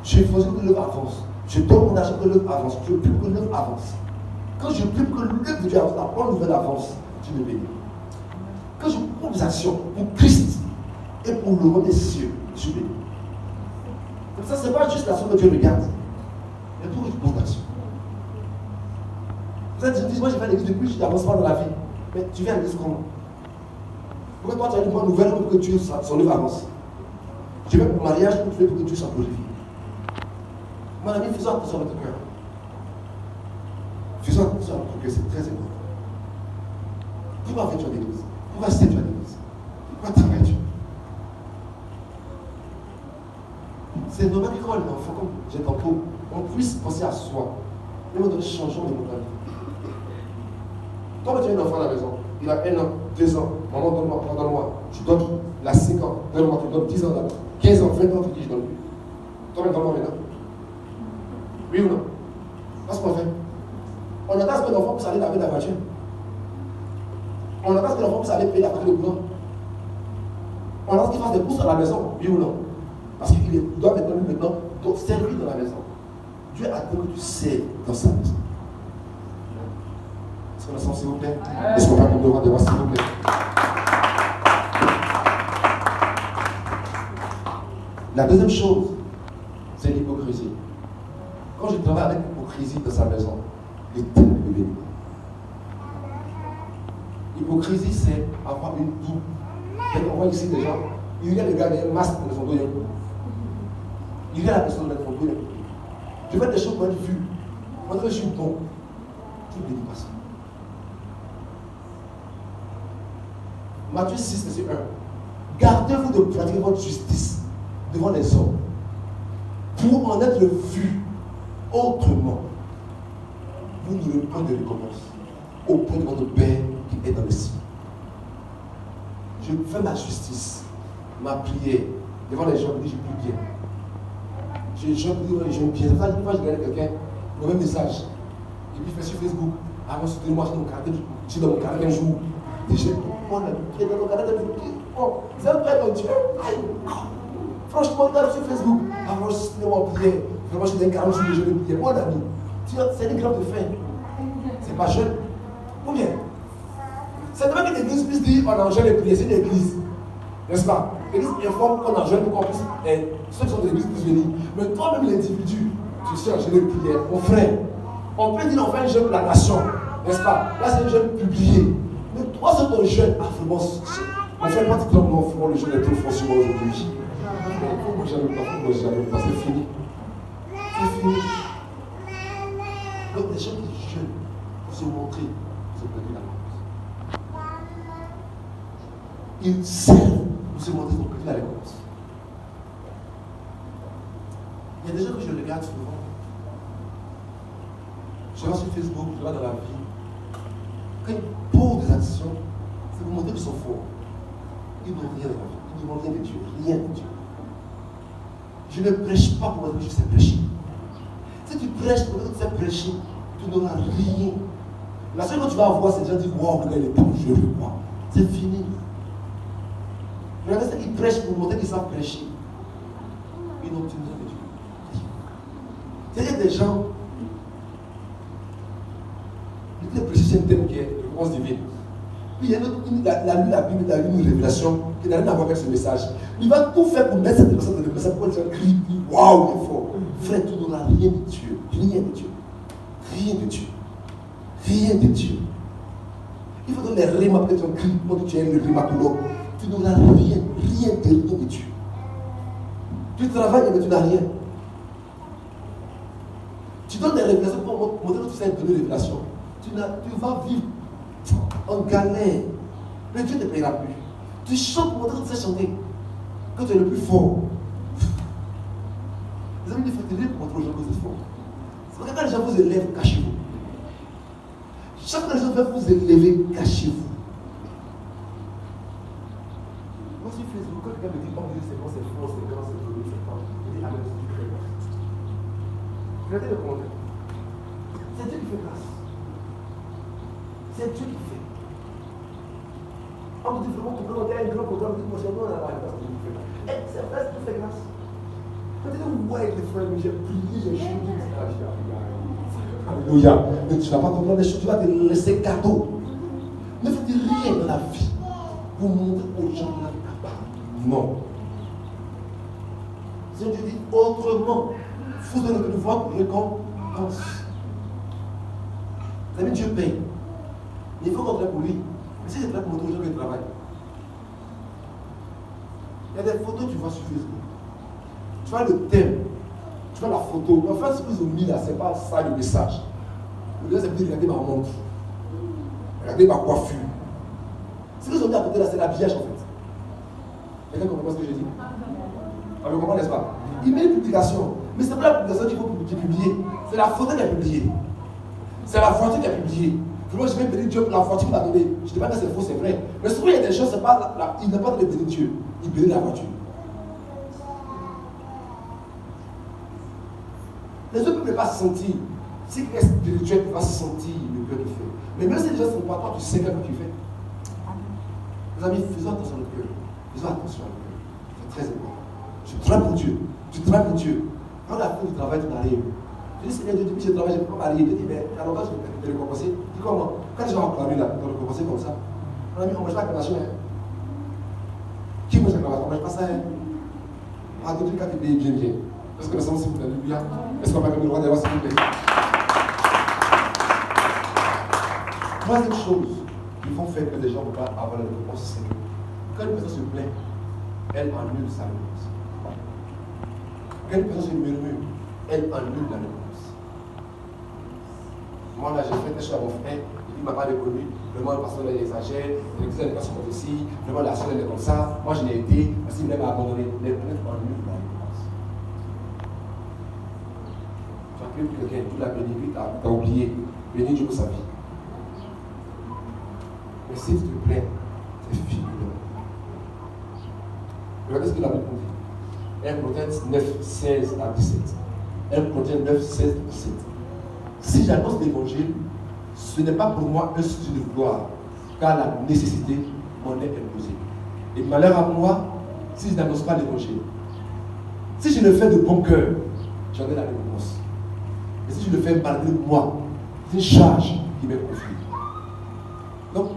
Je veux que l'œuvre avance. Je donne mon argent que l'œuvre avance. Je veux plus que l'œuvre avance. Quand je veux plus que l'œuvre de Dieu avance, la bonne nouvelle avance, Dieu me bénit. Quand je prends des actions pour Christ et pour le roi des cieux, je suis béni. Donc ça, ce n'est pas juste l'action que Dieu regarde, mais pour une bonne action. Vous êtes dit, moi j'ai fait l'église depuis, je n'avance pas dans la vie. Mais tu viens à l'église comment? Pourquoi toi tu as une bonne nouvelle pour que Dieu, son œuvre avance? Tu veux pour le mariage, ou tu veux pour que Dieu soit glorifié? Mon ami, faisons attention à notre cœur. Faisons attention à notre cœur, c'est très important. Pourquoi fais-tu à l'église? Pourquoi sais-tu à l'église? Pourquoi travailles-tu? C'est normal que quand un enfant, comme j'ai tantôt, on puisse penser à soi. Même dans le changement de mentalité. Toi, tu as un enfant à la maison, il a 1 an, 2 ans, maman donne-moi, papa donne-moi, tu donnes, il a 5 ans, donne-moi, tu donnes 10 ans, 15 ans, 20 ans, tu dis je donne plus. Toi-même, donne-moi maintenant. Oui ou non? Qu'est-ce qu'on fait? On attend à ce que l'enfant puisse aller laver la voiture. On attend à ce que l'enfant puisse aller payer la facture de courant. On attend qu'il fasse des courses à la maison, oui ou non? Parce qu'il doit maintenant servir dans la maison. Dieu attend que tu serves dans sa maison. Est-ce qu'on a ça, s'il vous plaît? Est-ce qu'on va comme le roi des rois, s'il vous plaît? La deuxième chose, c'est l'hypocrisie. Quand je travaille avec l'hypocrisie dans sa maison, l'Éternel me bénit. L'hypocrisie, c'est avoir une double. On voit ici des gens, il y a des gars, il y a un masque dans son dos, il y a la personne dans son dos. Je fais des choses pour être vu. Quand je suis bon, tu ne bénis pas ça. Matthieu 6, verset 1. Gardez-vous de pratiquer votre justice devant les hommes pour en être vu autrement. Vous n'aurez pas de récompense auprès de votre Père qui est dans le ciel. Je fais ma justice, ma prière devant les gens, je dis je prie bien. Je bien. Ça, une fois, je regarde quelqu'un, mauvais message. Et puis, il fait sur Facebook. Avant, soutenez-moi, je suis dans mon caractère un jour. Et je dis, oh, qui est dans mon caractère, oh, c'est un prêtre de Dieu. Franchement, regarde sur Facebook. Avant, soutenez-moi en prière. Vraiment, je suis dans 40 jours de jeûne de prière. Mon ami, c'est une grave de faim. C'est pas jeune. Ou bien, c'est vrai que l'église puisse dire on enjeûne les prières, c'est une église. N'est-ce pas? L'église informe qu'on enjeûne pour qu'on puisse. Ceux qui sont de l'église puissent venir. Mais toi-même, l'individu, tu sais enjeûner les prières. Mon frère, on peut dire on fait un jeûne pour la nation. N'est-ce pas? Là, c'est un jeûne publié. Mais toi, c'est ton jeûne. Ah, vraiment, on fait particulièrement vraiment le jeûne est trop fort sur moi aujourd'hui. Faut que j'aime pas, c'est fini. C'est fini. Donc, les gens qui jeûnent pour se montrer, ils ont perdu la récompense. Ils servent pour se montrer, ils ont perdu la récompense. Il y a des gens que je regarde souvent. Je vais sur Facebook, je vais dans la vie. Quand ils posent des actions, c'est pour montrer qu'ils sont forts. Ils n'ont rien de la vie. Ils ne demandent rien de Dieu. Rien de Dieu. Je ne prêche pas pour dire que je sais prêcher. Si tu prêches pour dire que tu sais prêcher, tu n'auras rien. La seule chose que tu vas avoir, c'est déjà dire waouh, le gars il est dangereux. C'est fini. Regardez ceux qui prêchent pour montrer qu'ils savent prêcher. Ils n'obtiennent rien de Dieu. C'est-à-dire des gens. Le prêcher, c'est un thème qui est réponse divine. Puis il y a la Bible, il a eu une révélation qui n'a rien à voir avec ce message. Il va tout faire pour mettre cette personne dans le message pour que les gens crient, waouh, il est fort. Frère, tu n'auras rien de Dieu. Rien de Dieu. Rien de Dieu. Rien de Dieu. Il faut donner les rimes après ton cri, quand tu es le rimatologue. Tu n'auras rien de Dieu. Tu travailles mais tu n'as rien. Tu donnes des révélations pour montrer que tu sais donner des révélations. Tu vas vivre en galère. Mais Dieu ne te payera plus. Tu chantes pour montrer que tu sais chanter. Que tu es le plus fort. Les amis, il faut t'aider pour montrer aux gens que vous êtes fort. C'est vrai que quand les gens vous élèvent, cachez-vous. Chaque fois que les gens veulent vous élever, cachez-vous. Moi, sur Facebook, quand quelqu'un me dit, oh, c'est bon, c'est faux, c'est grand, c'est joli, c'est fort, je dis, ah, mais c'est du très grâce. Regardez le commentaire. C'est Dieu qui fait grâce. C'est Dieu qui fait. On me dit vraiment, on a un grand programme, on dit, moi, j'ai non, on a la grâce, Dieu qui fait grâce. Et c'est vrai, Dieu fait grâce. Quand tu dis, ouais, les frères, j'ai prié, j'ai chanté, alléluia. Mais tu ne vas pas comprendre les choses, tu vas te laisser cadeau. Ne faites rien dans la vie pour montrer aux gens que vous êtes capable. Non. Si on te dit autrement, vous donnez de votre récompense. Vous savez, Dieu paye. Il faut qu'on travaille pour lui. Mais si c'est très pour montrer aux gens qu'il travaille. Il y a des photos que tu vois sur Facebook. Tu vois le thème. Tu vois la photo. En fait, ce qu'ils ont mis là, c'est pas ça le message. Le message, c'est de regarder ma montre. Regardez ma coiffure. Ce qu'ils ont mis à côté là, c'est l'habillage en fait. Quelqu'un comprend ce que j'ai dit? On me comprend, n'est-ce pas? Il met une publication. Mais c'est pas la publication qu'il faut publier. C'est la photo qu'il a publiée. C'est la voiture qu'il a publiée. Moi, je vais bénir Dieu pour la voiture qu'il m'a donnée. Je ne dis pas que c'est faux, c'est vrai. Mais souvent, il y a des choses, c'est pas il n'a pas de bénir Dieu. Il bénit la voiture. Les autres ne peuvent pas se sentir. Si quelqu'un est spirituel, il va se sentir le cœur qu'il fait. Mais même si les gens ne sont pas toi, tu sais que tu fais. Les amis, faisons attention au cœur. Faisons attention au cœur. C'est très important. Tu travailles pour Dieu. Tu travailles pour Dieu. Quand la fin du travail, tu n'arrives. Je dis, Seigneur, depuis que je travaille, je ne peux pas marier. Je dis, mais alors quand je vais te récompenser, dis comment? Quand les gens ont clamé là, ils t'ont récompensé comme ça. Mon ami, on ne mange pas la création. Qui mange la création? On ne mange pas ça. Ah, donc, quand tu payes bien, bien. Est-ce que le sang, s'il vous plaît, alléluia? Est-ce qu'on va mettre le roi des rois, s'il vous plaît? Troisième chose qui font faire que les gens ne vont pas avoir la récompense, c'est que quand une personne se plaint, elle annule sa récompense. Quand une personne se murmure, elle annule la récompense. Moi, là, j'ai fait des choses à mon frère, il ne m'a pas reconnu. Vraiment, le pasteur, il exagère, il dit, les personnes sont aussi, vraiment, la soeur, elle est comme ça. Moi, je l'ai aidé, parce qu'il m'a abandonné. Les plaintes annulent la récompense. Tu as cru que quelqu'un, tu l'as béni, tu as oublié. Bénis Dieu pour sa vie. Mais s'il te plaît, c'est fini. Regardez ce que la Bible dit. 1 Corinthiens 9, 16 à 17. 1 Corinthiens 9, 16 à 17. Si j'annonce l'évangile, ce n'est pas pour moi un sujet de gloire, car la nécessité m'en est imposée. Et malheur à moi, si je n'annonce pas l'évangile. Si je le fais de bon cœur, j'en ai la récompense. Mais si je le fais malgré moi, c'est une charge qui m'est confiée. Donc,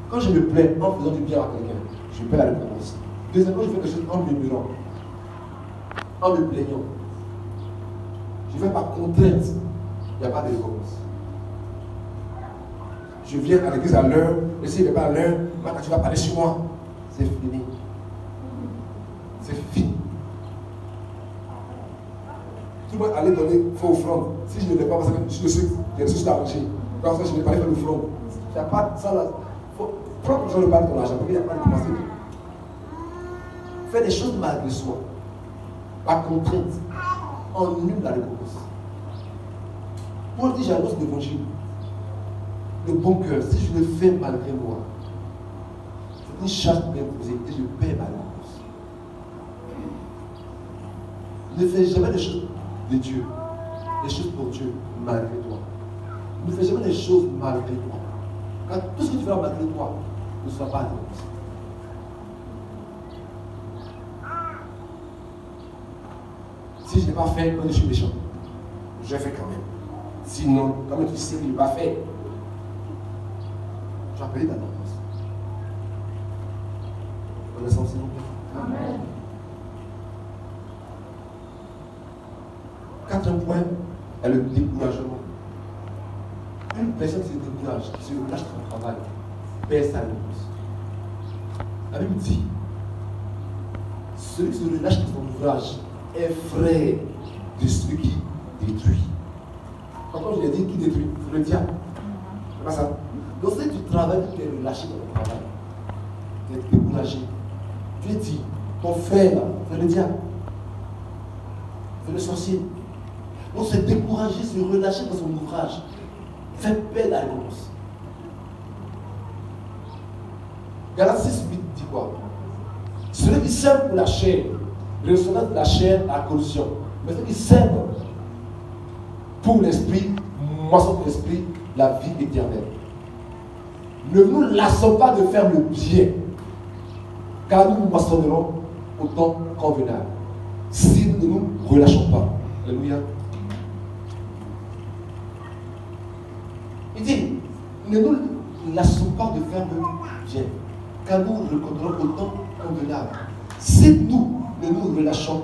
quand je me plains en faisant du bien à quelqu'un, je paie la récompense. Deuxièmement, je fais quelque chose en murmurant, en me plaignant. Je fais par contrainte, il n'y a pas de récompense. Je viens à l'église à l'heure, et s'il n'est pas à l'heure, quand tu vas parler sur moi, c'est fini. C'est fini. Tout le monde allait donner faux offrande. Si je ne l'ai pas, parce que je sais qu'il y a des choses à manger. Comme ça, je ne vais pas faire l'offrande. Il n'y a pas de ça là. Prends pour ça le parle de ton argent, parce qu'il n'y a pas de commencer. Fais des choses malgré soi. Par contrainte. En nul la récompense. Paul dit, j'annonce l'évangile. Le bon cœur, si je le fais malgré moi, c'est une charge bien posée et je paie ma récompense. Ne fais jamais les choses de Dieu, les choses pour Dieu malgré toi. Ne fais jamais les choses malgré toi. Quand tout ce que tu fais malgré toi ne soit pas récompensé. Si je n'ai pas fait, quand je suis méchant, je fais quand même. Sinon, comme tu sais qu'il ne va pas faire, Tu as payé ta récompense. Connaissance, s'il vous plaît. Amen. Quatrième point est le découragement. Une personne qui se décourage, qui se relâche son travail, perd sa récompense. La Bible dit, celui qui se relâche de son ouvrage est frère de celui qui détruit. Quand je l'ai dit, qui détruit? C'est le diable. C'est pas ça. Donc si tu travailles, tu es relâché dans ton travail, tu es découragé. Dieu dit, ton frère là, c'est le diable. C'est le sorcier. Donc se décourager, se relâcher dans son ouvrage, fait perdre la récompense. Galates 6:8 dit quoi? Celui qui sème pour la chair recevra de la chair la corruption. Mais celui qui sème pour l'esprit, moisson pour l'esprit, la vie éternelle. Ne nous lassons pas de faire le bien, car nous moissonnerons au temps convenable. Si nous ne nous relâchons pas. Alléluia. Il dit, ne nous lassons pas de faire le bien, car nous reconnaîtrons au temps convenable. Si nous ne nous relâchons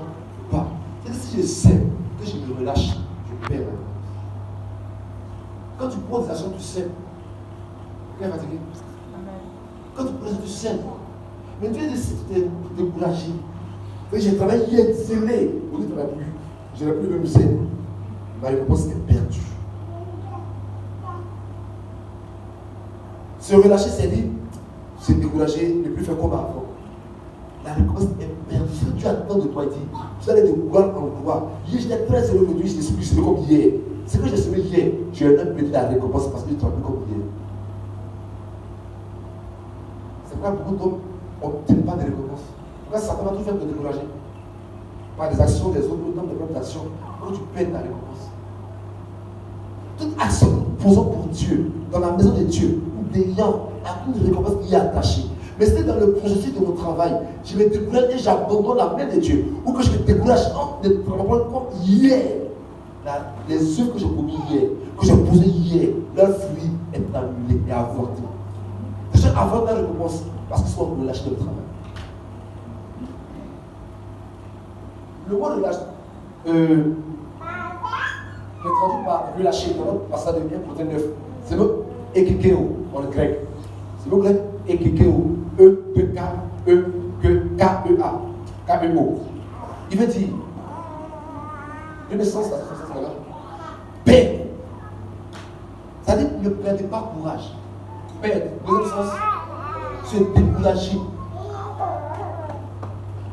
pas, c'est-à-dire si je sais que je me relâche, je perds. Quand tu prends des actions, tu sais. Tu es fatigué. Quand tu prends des actions, tu sais. Mais Dieu décide de te décourager. J'ai travaillé hier, zélé. On ne travaille plus. Je n'ai plus le même zèle. Ma réponse est perdue. Se relâcher, c'est dire, se décourager, ne plus faire comme avant. La réponse est perdue. Ce que Dieu attend de toi, il dit, tu allais de gloire en gloire. Hier, j'étais très heureux, aujourd'hui, je suis plus heureux comme hier. Ce que j'ai semé hier, je vais même péter la récompense parce que je ne travaille plus comme hier. C'est pourquoi beaucoup d'hommes n'obtiennent pas de récompense. Pourquoi Satan va tout faire pour te décourager? Par des actions des autres, autant de propres actions, pour que tu perdes ta récompense. Toute action que nous posons pour Dieu, dans la maison de Dieu, ou d'ayant une récompense qui est attachée. Mais c'est dans le processus de mon travail, je me décourage et j'abandonne la main de Dieu, ou que je me décourage en travaillant comme hier. Les œuvres que j'ai commis hier, que j'ai posées hier, leur fruit est annulé et avorté. Je avant la récompense parce qu'ils sont relâchés de le travail. Le mot relâche, je traduis par relâcher, parce que ça devient côté neuf. C'est le ekikeo en grec. C'est le grec ekikeo. E-P-K-E-K-E-A. K-E-O. Il veut dire, le sens, là, perdre. C'est-à-dire, ne perdez pas courage. Perdre. Deuxième sens, se décourager.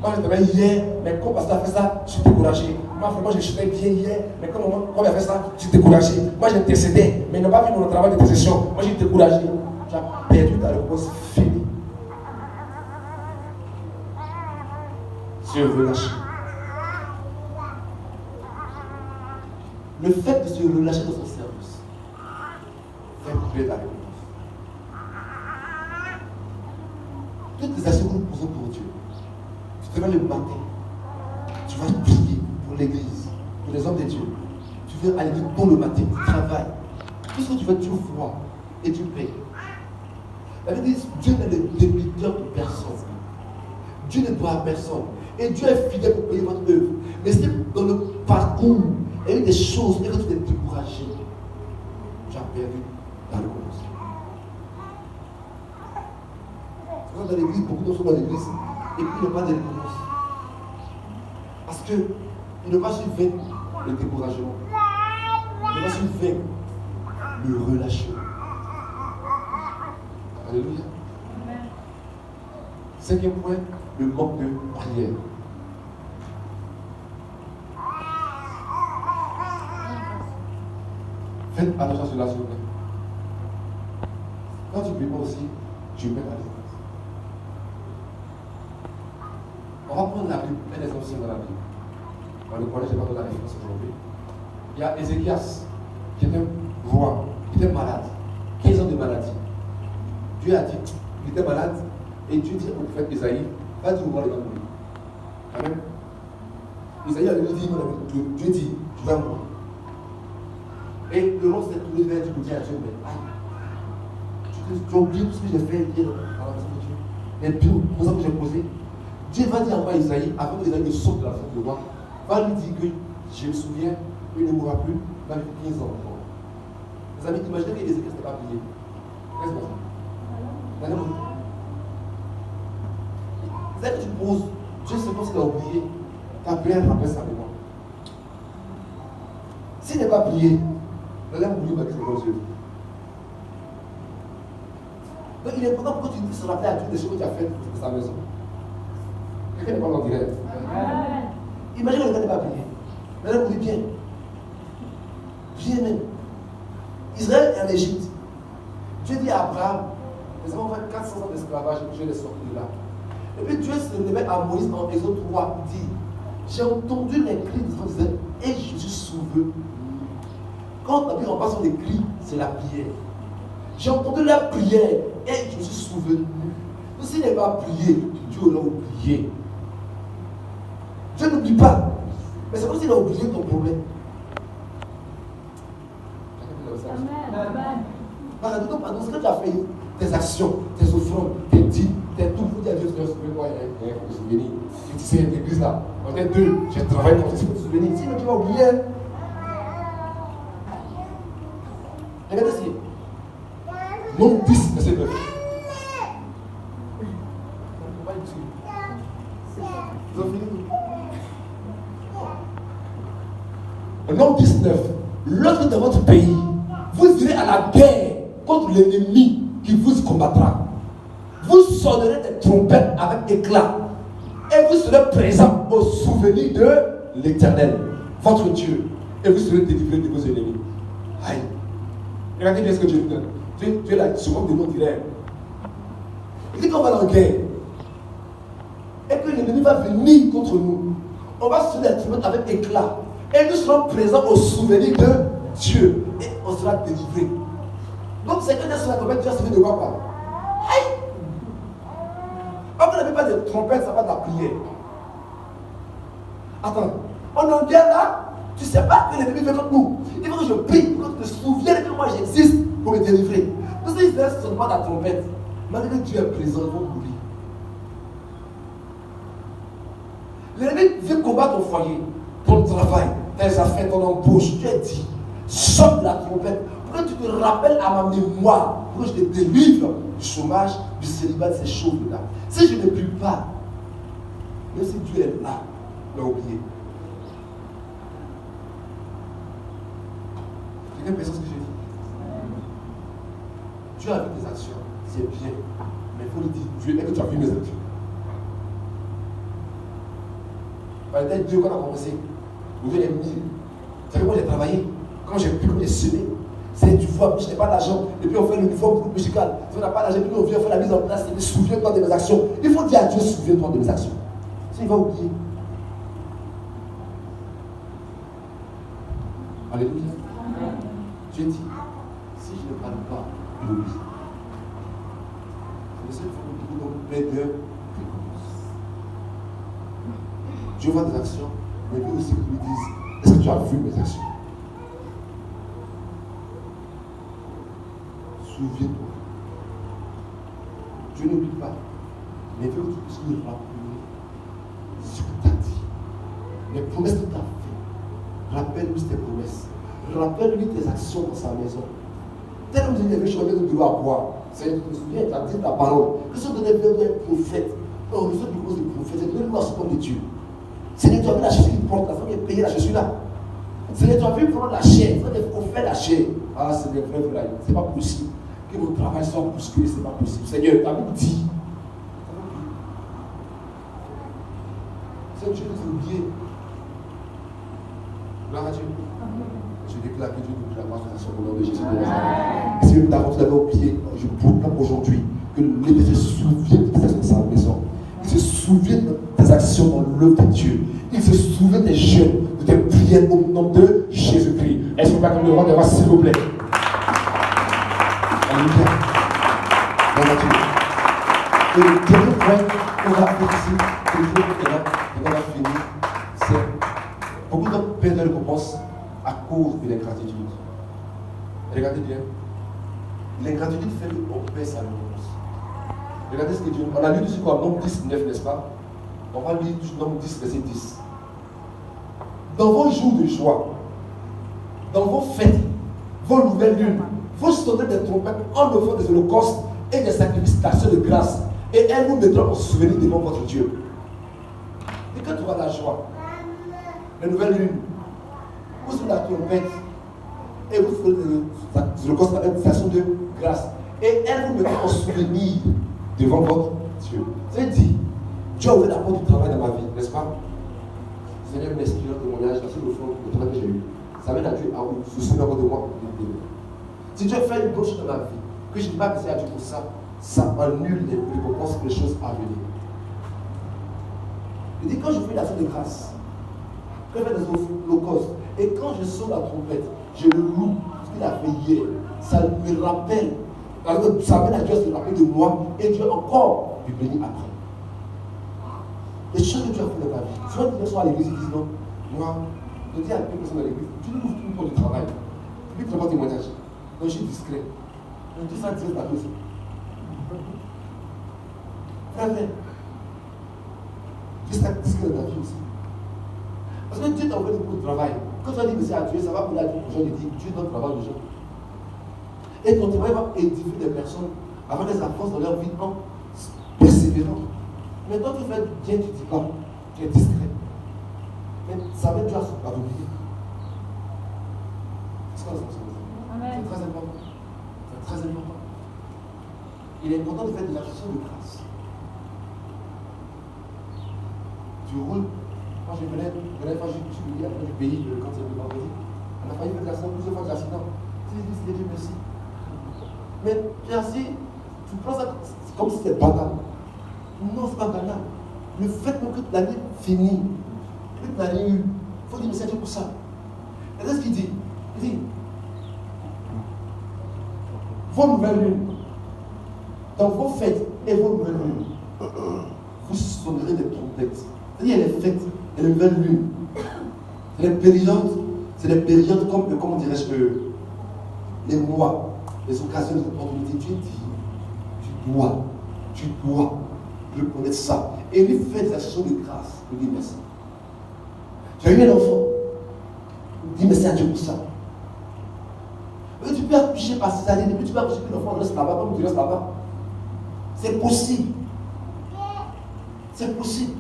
Moi, je travaillais hier, mais comme Pasteur a fait ça, je suis découragé. Moi, vraiment, je chutais bien hier, mais comme il a fait ça, je suis découragé. Moi, j'intercédais, mais il n'a pas vu mon travail d'intercession. Moi, j'ai découragé. Tu as perdu ta réponse finie. Se relâcher. Le fait de se relâcher dans son service fait perdre la récompense. Toutes les actions que nous posons pour Dieu, tu te lèves le matin, tu vas prier pour l'église, pour les hommes de Dieu. Tu viens à l'église tôt le matin, tu travailles. Tout ce que tu fais, tu vois et tu payes. La Bible dit Dieu n'est le débiteur de personne. Dieu ne doit à personne. Et Dieu est fidèle pour payer votre œuvre. Mais c'est dans le parcours, il y a eu des choses, et quand tu t'es découragé, tu as perdu la récompense. Dans l'église, beaucoup de gens sont dans l'église, et puis il n'y a pas de récompense. Parce qu'ils n'ont pas su vaincre le découragement. Ils n'ont pas su vaincre le relâchement. Alléluia. Cinquième point, le manque de prière. Faites attention à cela, s'il vous plaît. Quand tu ne pries pas aussi, tu perds la récompense. On va prendre la Bible, un exemple dans la Bible. Dans le collège, je vais pas donner la référence aujourd'hui. Il y a Ézéchias, qui était roi, qui était malade. 15 ans de maladie. Dieu a dit, il était malade, et Dieu dit au prophète Isaïe, va dire au roi, il va mourir. Amen. Isaïe a dit, Dieu dit, tu vas mourir. Et le roi s'est tourné vers Dieu pour dire à Dieu, mais aïe, tu Tu as oublié tout ce que j'ai fait hier dans la maison de Dieu. Les bureaux que j'ai posés. Dieu va dire à Isaïe, avant que Isaïe ne sorte de la fête de roi, va lui dire que je me souviens, il ne mourra plus, il va vivre 15 ans encore. Les amis, imaginez que Ézéchiel n'était pas prié. Qu'est-ce que c'est? C'est que tu poses, Dieu sait pas s'il a oublié, ta prière rappelle sa mémoire. S'il n'est pas prié, la lèvre oubliée va dire c'est Dieu. Donc il est important pour que tu te rappelles à toutes les choses que tu as faites de sa maison. Quelqu'un n'est pas en direct. Imagine que le gars n'est pas prié. Mais là, vous dites bien. Bien même. Israël est en Égypte. Dieu dit à Abraham, nous avons fait 400 ans d'esclavage, je les sorti de là. Et puis Dieu se révèle à Moïse en Exode 3, dit, j'ai entendu les cris d'Israël et je suis souvenu. Quand la Bible en passe sur les cris, c'est la prière. J'ai entendu la prière et je me suis souvenu. Donc s'il n'est pas prié, Dieu l'a oublié. Dieu n'oublie pas. Mais c'est comme s'il a oublié ton problème. Pardon, ce que tu as fait, tes actions, tes offrandes, tes dîmes, tes tout, vous dites à Dieu, je me souviens, il faut te souvenir. Tu sais, l'église là, on est deux, j'ai travaillé pour te souvenir. Sinon tu vas oublier. Regardez ici. Nombre 10, verset 9. Ils ont fini. Nombre 19. Lorsque dans votre pays, vous irez à la guerre contre l'ennemi qui vous combattra, vous sonnerez des trompettes avec éclat et vous serez présents au souvenir de l'Éternel, votre Dieu, et vous serez délivrés de vos ennemis. Aïe. Regardez bien ce que Dieu dit. Dieu est là, souvent de nous dirait. Il dit qu'on va en guerre et que l'ennemi va venir contre nous. On va sonner des trompettes avec éclat et nous serons présents au souvenir de Dieu et on sera délivré. Donc c'est que dans la trompette, Dieu a servi de quoi pas? Aïe! Quand on n'avait pas de trompette, ça va de la prière. Attends, on est en guerre là, tu ne sais pas que l'ennemi fait contre nous. Il faut que je prie pour que tu te souviennes que moi j'existe pour me délivrer. Parce que Israël ne sonne pas la trompette. Malgré que Dieu est présent, ils vont mourir. L'ennemi veut combattre ton foyer, ton travail, tes affaires, ton embauche. Dieu dit, sonne la trompette pour que tu te rappelles à ma mémoire, pour que je te délivre du chômage, du célibat, de ces choses-là. Si je ne prie pas, même si Dieu est là, il l'a oublié. Quelqu'un peut ce que j'ai dit? Dieu a vu tes actions, c'est bien, mais il faut lui dire, Dieu, est-ce que tu as vu mes actions? Par exemple, Dieu, quand on a commencé, vous voyez les mille. Vous savez, moi j'ai travaillé, quand j'ai pu, quand j'ai semé, c'est du voix, je n'ai pas d'argent, et puis on fait l'uniforme groupe musical, on n'a pas d'argent, puis on vient faire la mise en place, et puis souviens-toi de mes actions. Il faut dire à Dieu, souviens-toi de mes actions. Sinon, il va oublier. Alléluia. Dieu dit, si je ne parle pas, il oublie. C'est le seul faut que nous donnons plein de récompenses. Dieu voit des actions, mais lui aussi que tu lui dises, est-ce que tu as vu mes actions? Souviens-toi. Dieu n'oublie pas, mais il veut que tu puisses lui rappeler ce que tu as dit, les promesses que tu as faites. Rappelle-lui tes promesses. Rappelle-lui tes actions dans sa maison. Tel que vous avez vu, je vais de l'eau à boire. C'est une souviens, tu as dit ta parole. Que ce que tu as dit un prophète. Non, le fait de cause des prophètes, c'est donner l'enseignement de Dieu. Seigneur, tu as vu la chair qui porte, la femme qui est payée, là, je suis là. Seigneur, tu as vu prendre la chair, on fait la chair. Ah, c'est des vrais frères, c'est pas possible. Que mon travail soit bousculé, c'est pas possible. Seigneur, tu as vu dit. C'est Dieu nous oublier. Gloire à Dieu. Je déclare que Dieu nous la grâce au nom de Jésus. Et si même d'avant tu l'avais oublié, je proclame aujourd'hui que l'Éternel se souvient de tes actions dans sa maison. Il se souvient de tes actions dans l'œuvre de Dieu. Il se souvient des jeûnes, de tes prières au nom de Jésus-Christ. Est-ce qu'on va comme le roi des rois, s'il vous plaît? Alléluia. Gloire à Dieu. Et le dernier point qu'on va faire ici, que le jour et on va finir, c'est beaucoup de perdent la récompense à cause de l'ingratitude. Regardez bien. L'ingratitude fait qu'on perd sa réponse. Regardez ce que Dieu. On a lu dessus quoi, Nombre 10, 9, n'est-ce pas? On va lire Nombre 10, verset 10. Dans vos jours de joie, dans vos fêtes, vos nouvelles lunes, vous sonnez des trompettes en offrant des holocaustes et des sacrifices d'action de grâce. Et elles vous mettront en souvenir devant votre Dieu. Et quand tu auras la joie, les nouvelles lunes, vous sonnez la trompette et vous ferez des holocaustes avec des actions de grâce. Et elles vous mettront en souvenir devant votre Dieu. C'est-à-dire, Dieu a ouvert la porte du travail dans ma vie, n'est-ce pas? Seigneur, merci de notre témoignage, merci de le travail que j'ai eu. Ça m'aide à Dieu à se souvenir de moi. Si Dieu fait une bonne chose dans ma vie, que je ne dis pas merci à Dieu pour ça, ça annule les récompenses et les choses à venir. Il dit, quand je fais l'action de grâce, quand je fais des holocaustes, et quand je sonne la trompette, je le loue, ce qu'il a fait hier, ça me rappelle, ça amène à Dieu à se rappeler de moi, et Dieu encore lui bénit après. Les choses que tu as fait dans ta vie, souvent les gens sont à l'église, ils disent non, moi, je dis à quelques personnes dans l'église, tu nous ouvres tout pour du travail, tu dis très témoignage, donc je suis discret. Je dis ça, discret, c'est aussi. Frère, tu es discret dans ta vie aussi. Parce que Dieu t'a ouvert beaucoup de travail. Quand tu as dit merci à Dieu, ça va pour la vie aux gens, il dit Dieu donne travail aux gens. Et ton travail va édifier des personnes avant qu'elles avancent dans leur vie en persévérant. Mais quand tu fais bien, tu ne dis pas, tu es discret. Mais ça met Dieu à t'oublier. C'est quoi la solution? C'est très important. C'est très important. Il est important de faire des actions de grâce. Tu roules. Quand je venais, quand je suis venu du pays, quand c'est le vendredi, on a failli faire de l'accident, plusieurs fois de l'accident. Tu dis, Dieu merci. Mais merci, tu prends ça comme si c'était banal. Non, c'est pas banal. Le fait que l'année finit, que l'année eue, il faut dire merci à Dieu pour ça. Et c'est ce qu'il dit. Il dit, vos nouvelles lunes, dans vos fêtes et vos nouvelles lunes, vous sonnerez des trompettes. C'est-à-dire, il y a les fêtes et les nouvelles lunes. C'est les périodes comme, comment dirais-je, les mois, les occasions, les opportunités. Dieu dit, tu dois reconnaître ça. Et lui fait des actions de grâce. Il dit merci. Tu as eu un enfant. Dis merci à Dieu pour ça. Et tu peux accoucher par césarienne, et puis tu peux accoucher que l'enfant reste là-bas, comme tu restes là-bas. C'est possible. C'est possible.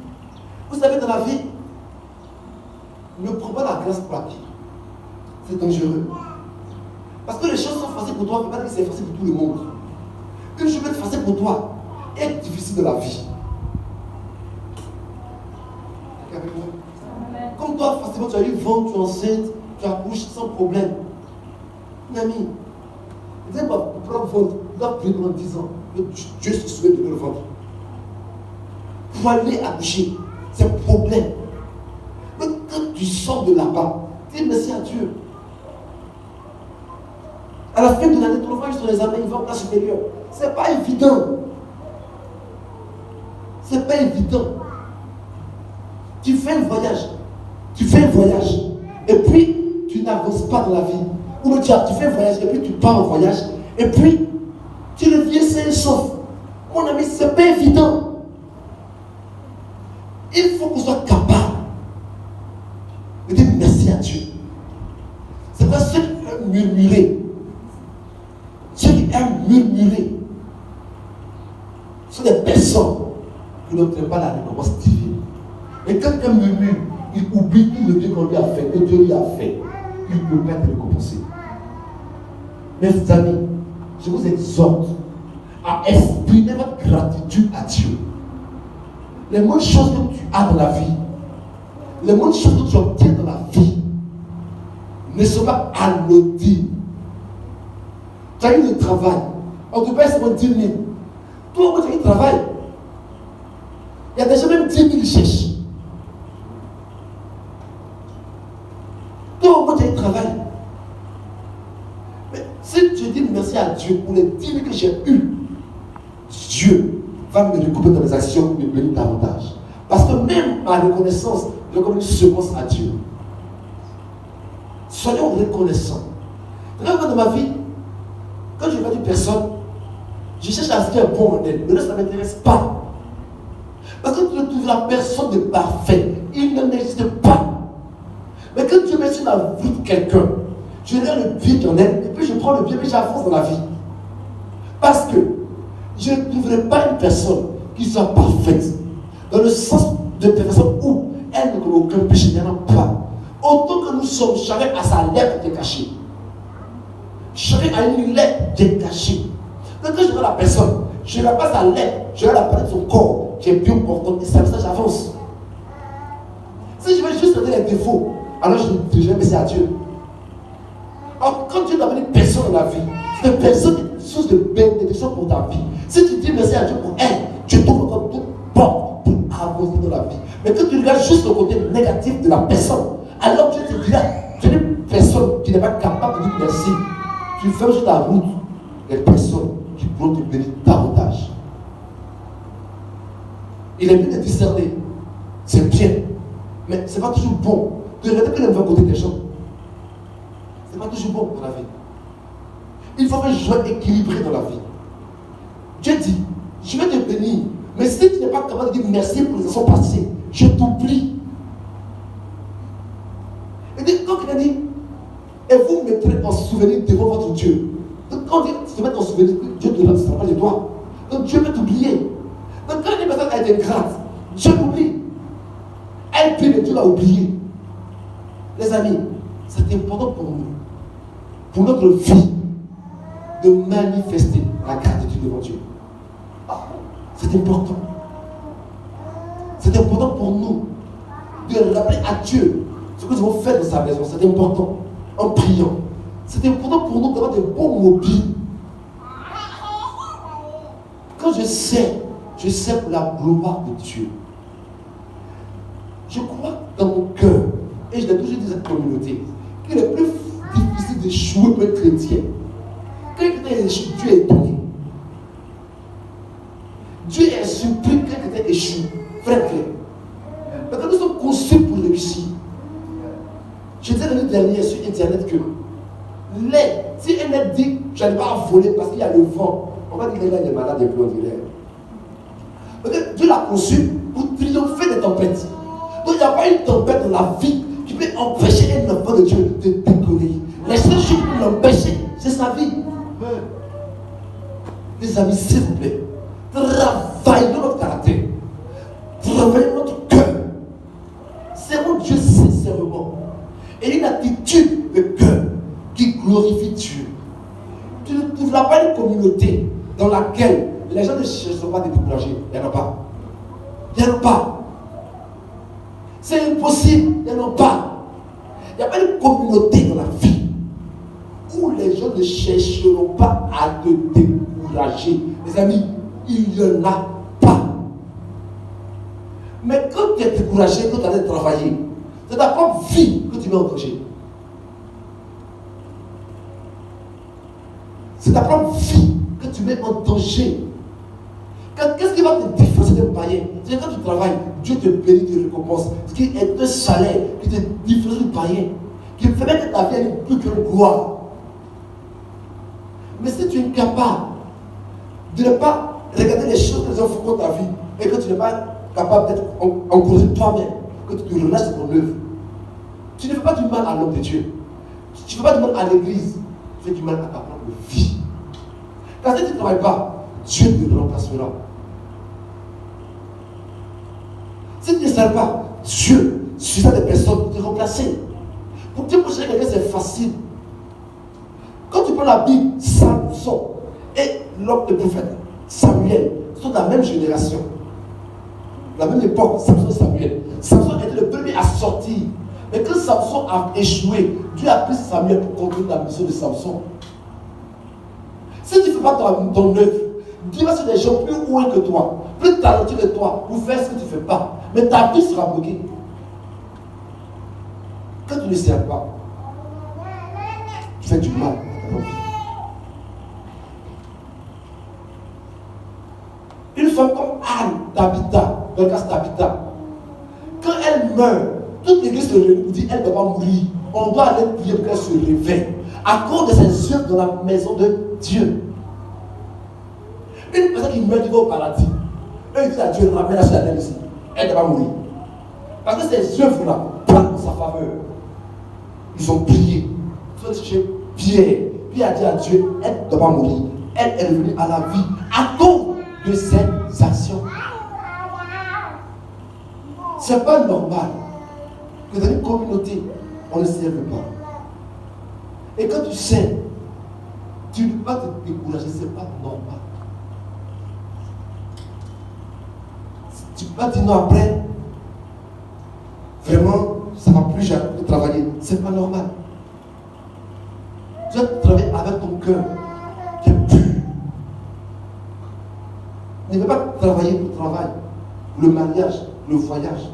Vous savez, dans la vie, ne prends pas la grâce pour acquis. C'est dangereux. Parce que les choses sont faciles pour toi, il ne faut pas dire que c'est facile pour tout le monde. Une chose peut être facile pour toi et difficile de la vie. Comme toi, facilement, tu as eu vent, tu es enceinte, tu accouches sans problème. Une amie, il dit, pour prendre ventre, il doit prier pendant 10 ans. Dieu se souvient de le ventre. Pour aller accoucher, c'est un problème. Mais quand tu sors de là-bas, dis merci à Dieu. À la fin de l'année, ton enfant est sur les examens, il va en classe supérieure. C'est pas évident. C'est pas évident. Tu fais un voyage. Et puis, tu n'avances pas dans la vie. Ou tu fais un voyage, et puis tu pars en voyage, et puis, tu reviens sain et sauf. Mon ami, c'est pas évident. Il faut qu'on soit capable de dire merci à Dieu. C'est pas ceux qui aiment murmurer. Ceux qui aiment murmurer sont des personnes qui n'obtiennent pas la récompense divine. Et quand quelqu'un murmure, il oublie tout le bien qu'on lui a fait, que Dieu lui a fait. Il ne peut pas te récompenser. Mes amis, je vous exhorte à exprimer votre gratitude à Dieu. Les moindres choses que tu as dans la vie, les moindres choses que tu obtiens dans la vie, ne sont pas anodines. Tu as eu le travail, on te paye seulement 10 000. Toi, quand tu as eu le travail, il y a déjà même 10 000 qui cherchent. Toi, quand tu as eu le travail, mais si tu dis merci à Dieu pour les 10 000 que j'ai eus, Dieu va me récompenser dans mes actions et me bénir davantage. Parce que même ma reconnaissance, je comme une semence à Dieu. Soyons reconnaissants. Regarde dans ma vie, Quand je vois une personne, je cherche à ce qu'il y ait un bon en elle. Le reste, ça ne m'intéresse pas. Parce que tu ne trouveras personne de parfait. Il n'en existe pas. Mais quand Dieu met sur la vie de quelqu'un, je regarde le bien en elle, et puis je prends le bien, mais j'avance dans la vie. Parce que je ne trouverai pas une personne qui soit parfaite. Dans le sens de perfection où elle ne connaît aucun péché, il n'y en a pas. Autant que nous sommes, chacun a sa lèvre qui est cachée. Chacun a une lèvre qui est cachée. Donc quand je regarde la personne, je ne regarde pas sa lèvre, je regarde la partie de son corps qui est bien portante et ça j'avance. Si je vais juste regarder les défauts, alors je vais baisser à Dieu. Alors quand Dieu t'a donné une personne dans la vie, c'est une personne qui est une source de bénédiction pour ta vie. Si tu dis merci à Dieu pour elle, tu trouves encore toute porte pour avancer dans la vie. Mais quand tu regardes juste le côté négatif de la personne, alors Dieu te dira, tu es une personne qui n'est pas capable de dire merci. Tu fermes sur ta route les personnes qui pourront te bénir davantage. Il est bien de discerner, c'est bien, mais ce n'est pas toujours bon de regarder que les mauvais côtés des gens. Ce n'est pas toujours bon dans la vie. Il faut que je sois équilibré dans la vie. Dieu dit, je vais te bénir, mais si tu n'es pas capable de dire merci pour les actions passées, je t'oublie. Il dit, quand il a dit, et vous mettrez en souvenir devant votre Dieu. Donc quand Dieu se met en souvenir, Dieu te rappelle de toi. Donc Dieu peut t'oublier. Donc quand une personne a été grâce, Dieu l'oublie. Elle prie, mais Dieu l'a oublié. Les amis, c'est important pour nous, pour notre vie, de manifester la gratitude devant Dieu. C'est important. C'est important pour nous de rappeler à Dieu ce que nous avons fait dans sa maison. C'est important. En priant. C'est important pour nous d'avoir des bons mobiles. Quand je sais pour la gloire de Dieu. Je crois dans mon cœur, et je l'ai toujours dit dans cette communauté, qu'il est plus difficile d'échouer pour un chrétien. Quand un chrétien échoue, Dieu est étonné. Dieu est surpris quand un chrétien échoue. Frère. Parce que nous sommes conçus pour réussir. Je disais l'année dernière sur internet que si un être dit je n'allais pas voler parce qu'il y a le vent, on va dire qu'il est malade et plus on dirait. Parce que Dieu l'a conçu pour triompher des tempêtes. Donc il n'y a pas une tempête dans la vie qui peut empêcher un enfant de Dieu de décoller. Les seules choses qui peuvent l'empêcher, c'est sa vie. Les amis, s'il vous plaît, travaillons notre caractère. Travaillons notre cœur. Servons Dieu sincèrement. Et une attitude de cœur qui glorifie Dieu. Tu ne trouveras pas une communauté dans laquelle les gens ne chercheront pas à te décourager. Il n'y en a pas. Il n'y en a pas. C'est impossible. Il n'y en a pas. Il n'y a pas une communauté dans la vie où les gens ne chercheront pas à te décourager. Les amis, il n'y en a pas. Mais quand tu es découragé, quand tu as travailler, c'est ta propre vie que tu mets en danger. C'est ta propre vie que tu mets en danger. Qu'est-ce qui va te différencier d'un païen? C'est quand tu travailles, Dieu te bénit, te récompense. Ce qui est un salaire qui te différencie du païen, qui fait que ta vie ait plus que une gloire. Mais si tu es incapable de ne pas regarder les choses que les gens font dans ta vie et que tu n'es pas capable d'être encouragé toi-même, que tu te relâches de ton œuvre, tu ne fais pas du mal à l'homme de Dieu. Tu ne fais pas du mal à l'église. Tu fais du mal à ta propre vie. Quand si tu ne travailles pas, Dieu te remplacera. Si tu ne sers pas, Dieu suffira des personnes pour te remplacer. Pour te prochainer quelqu'un, c'est facile. Quand tu prends la Bible, Samson et l'homme de prophète, Samuel, sont de la même génération. La même époque, Samson et Samuel. Samson était le premier à sortir. Mais quand Samson a échoué, Dieu a pris Samuel pour conduire la mission de Samson. Si tu ne fais pas ton œuvre, Dieu va sur des gens plus hauts que toi, plus talentueux que toi, pour faire ce que tu ne fais pas. Mais ta vie sera bloquée. Quand tu ne sers pas, tu fais du mal à ta vie. Une femme comme Anne d'Habitat, dans le cas d'Habitat, quand elle meurt, toute l'église se réunit pour dire elle ne va pas mourir. On doit aller prier pour qu'elle se réveille. À cause de ses œuvres dans la maison de Dieu. Une personne qui meurt, qui va au paradis. Eux, ils disent à Dieu, ramène-la sur la terre ici. Elle ne va pas mourir. Parce que ces œuvres-là parlent en sa faveur. Ils ont prié. Ils ont cherché Pierre. Pierre a dit à Dieu, elle ne doit pas mourir. Elle est revenue à la vie à cause de ses actions. Ce n'est pas normal que dans une communauté, on ne serve pas. Et quand tu sais, tu ne peux pas te décourager, ce n'est pas normal. Tu ne peux pas dire non après, vraiment, ça ne va plus jamais travailler. Ce n'est pas normal. Tu dois travailler avec ton cœur qui est pur. Ne veux pas travailler pour le travail, pour le mariage, le voyage.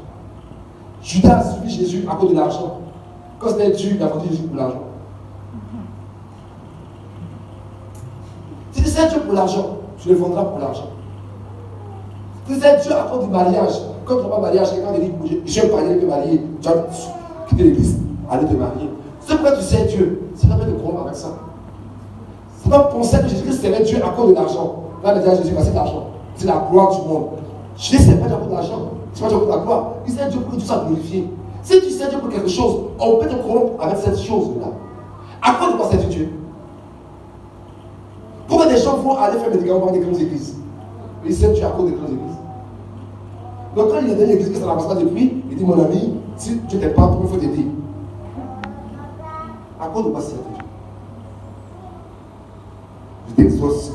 Judas a suivi Jésus à cause de l'argent. Quand c'était Dieu, il a vendu Jésus pour l'argent. Si tu sais Dieu pour l'argent, tu le vendras pour l'argent. Si tu sais Dieu à cause du mariage, quand tu n'as pas de mariage, quelqu'un te dit, je vais marier, te marier, tu vas quitter l'église, aller te marier. C'est pourquoi tu sais Dieu, c'est pas de corrompre avec ça. C'est pas penser que Jésus-Christ servait Dieu à cause de l'argent. Là, il a dit à Jésus, c'est l'argent. C'est la gloire du monde. Jésus, ce n'est pas Dieu à cause de l'argent. C'est pas Dieu à cause de la gloire. Il sait Dieu pour que tout soit glorifié. Si tu sais Dieu pour quelque chose, on peut te corrompre avec cette chose-là. À quoi de quoi c'est Dieu? Pourquoi des gens vont aller faire des médicaments dans des grandes églises? Ils savent Dieu à cause des grandes églises. Donc quand il est dans une église que ça n'avance pas depuis, il dit mon ami, si tu n'es pas, il faut t'aider. À quoi de quoi c'est Dieu? Je t'exhorte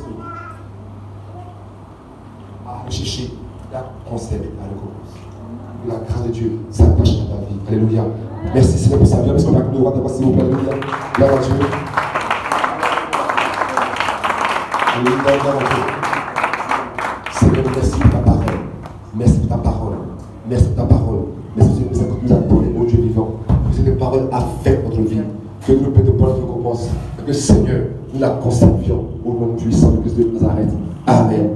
à rechercher, à conserver, à recommencer. La grâce de Dieu s'attache à ta vie. Alléluia. Merci Seigneur pour sa vie. Merci pour la gloire de s'il vous plaît. Alléluia. Gloire à Dieu. Alléluia. Seigneur, merci pour ta parole. Merci pour ta parole. Merci pour ta parole. Merci pour ce que nous avons donné au Dieu vivant. Que cette parole affecte notre vie. Que nous puissions te prendre récompense. Que Seigneur, nous la conservions au nom puissant de Christ de Nazareth. Amen.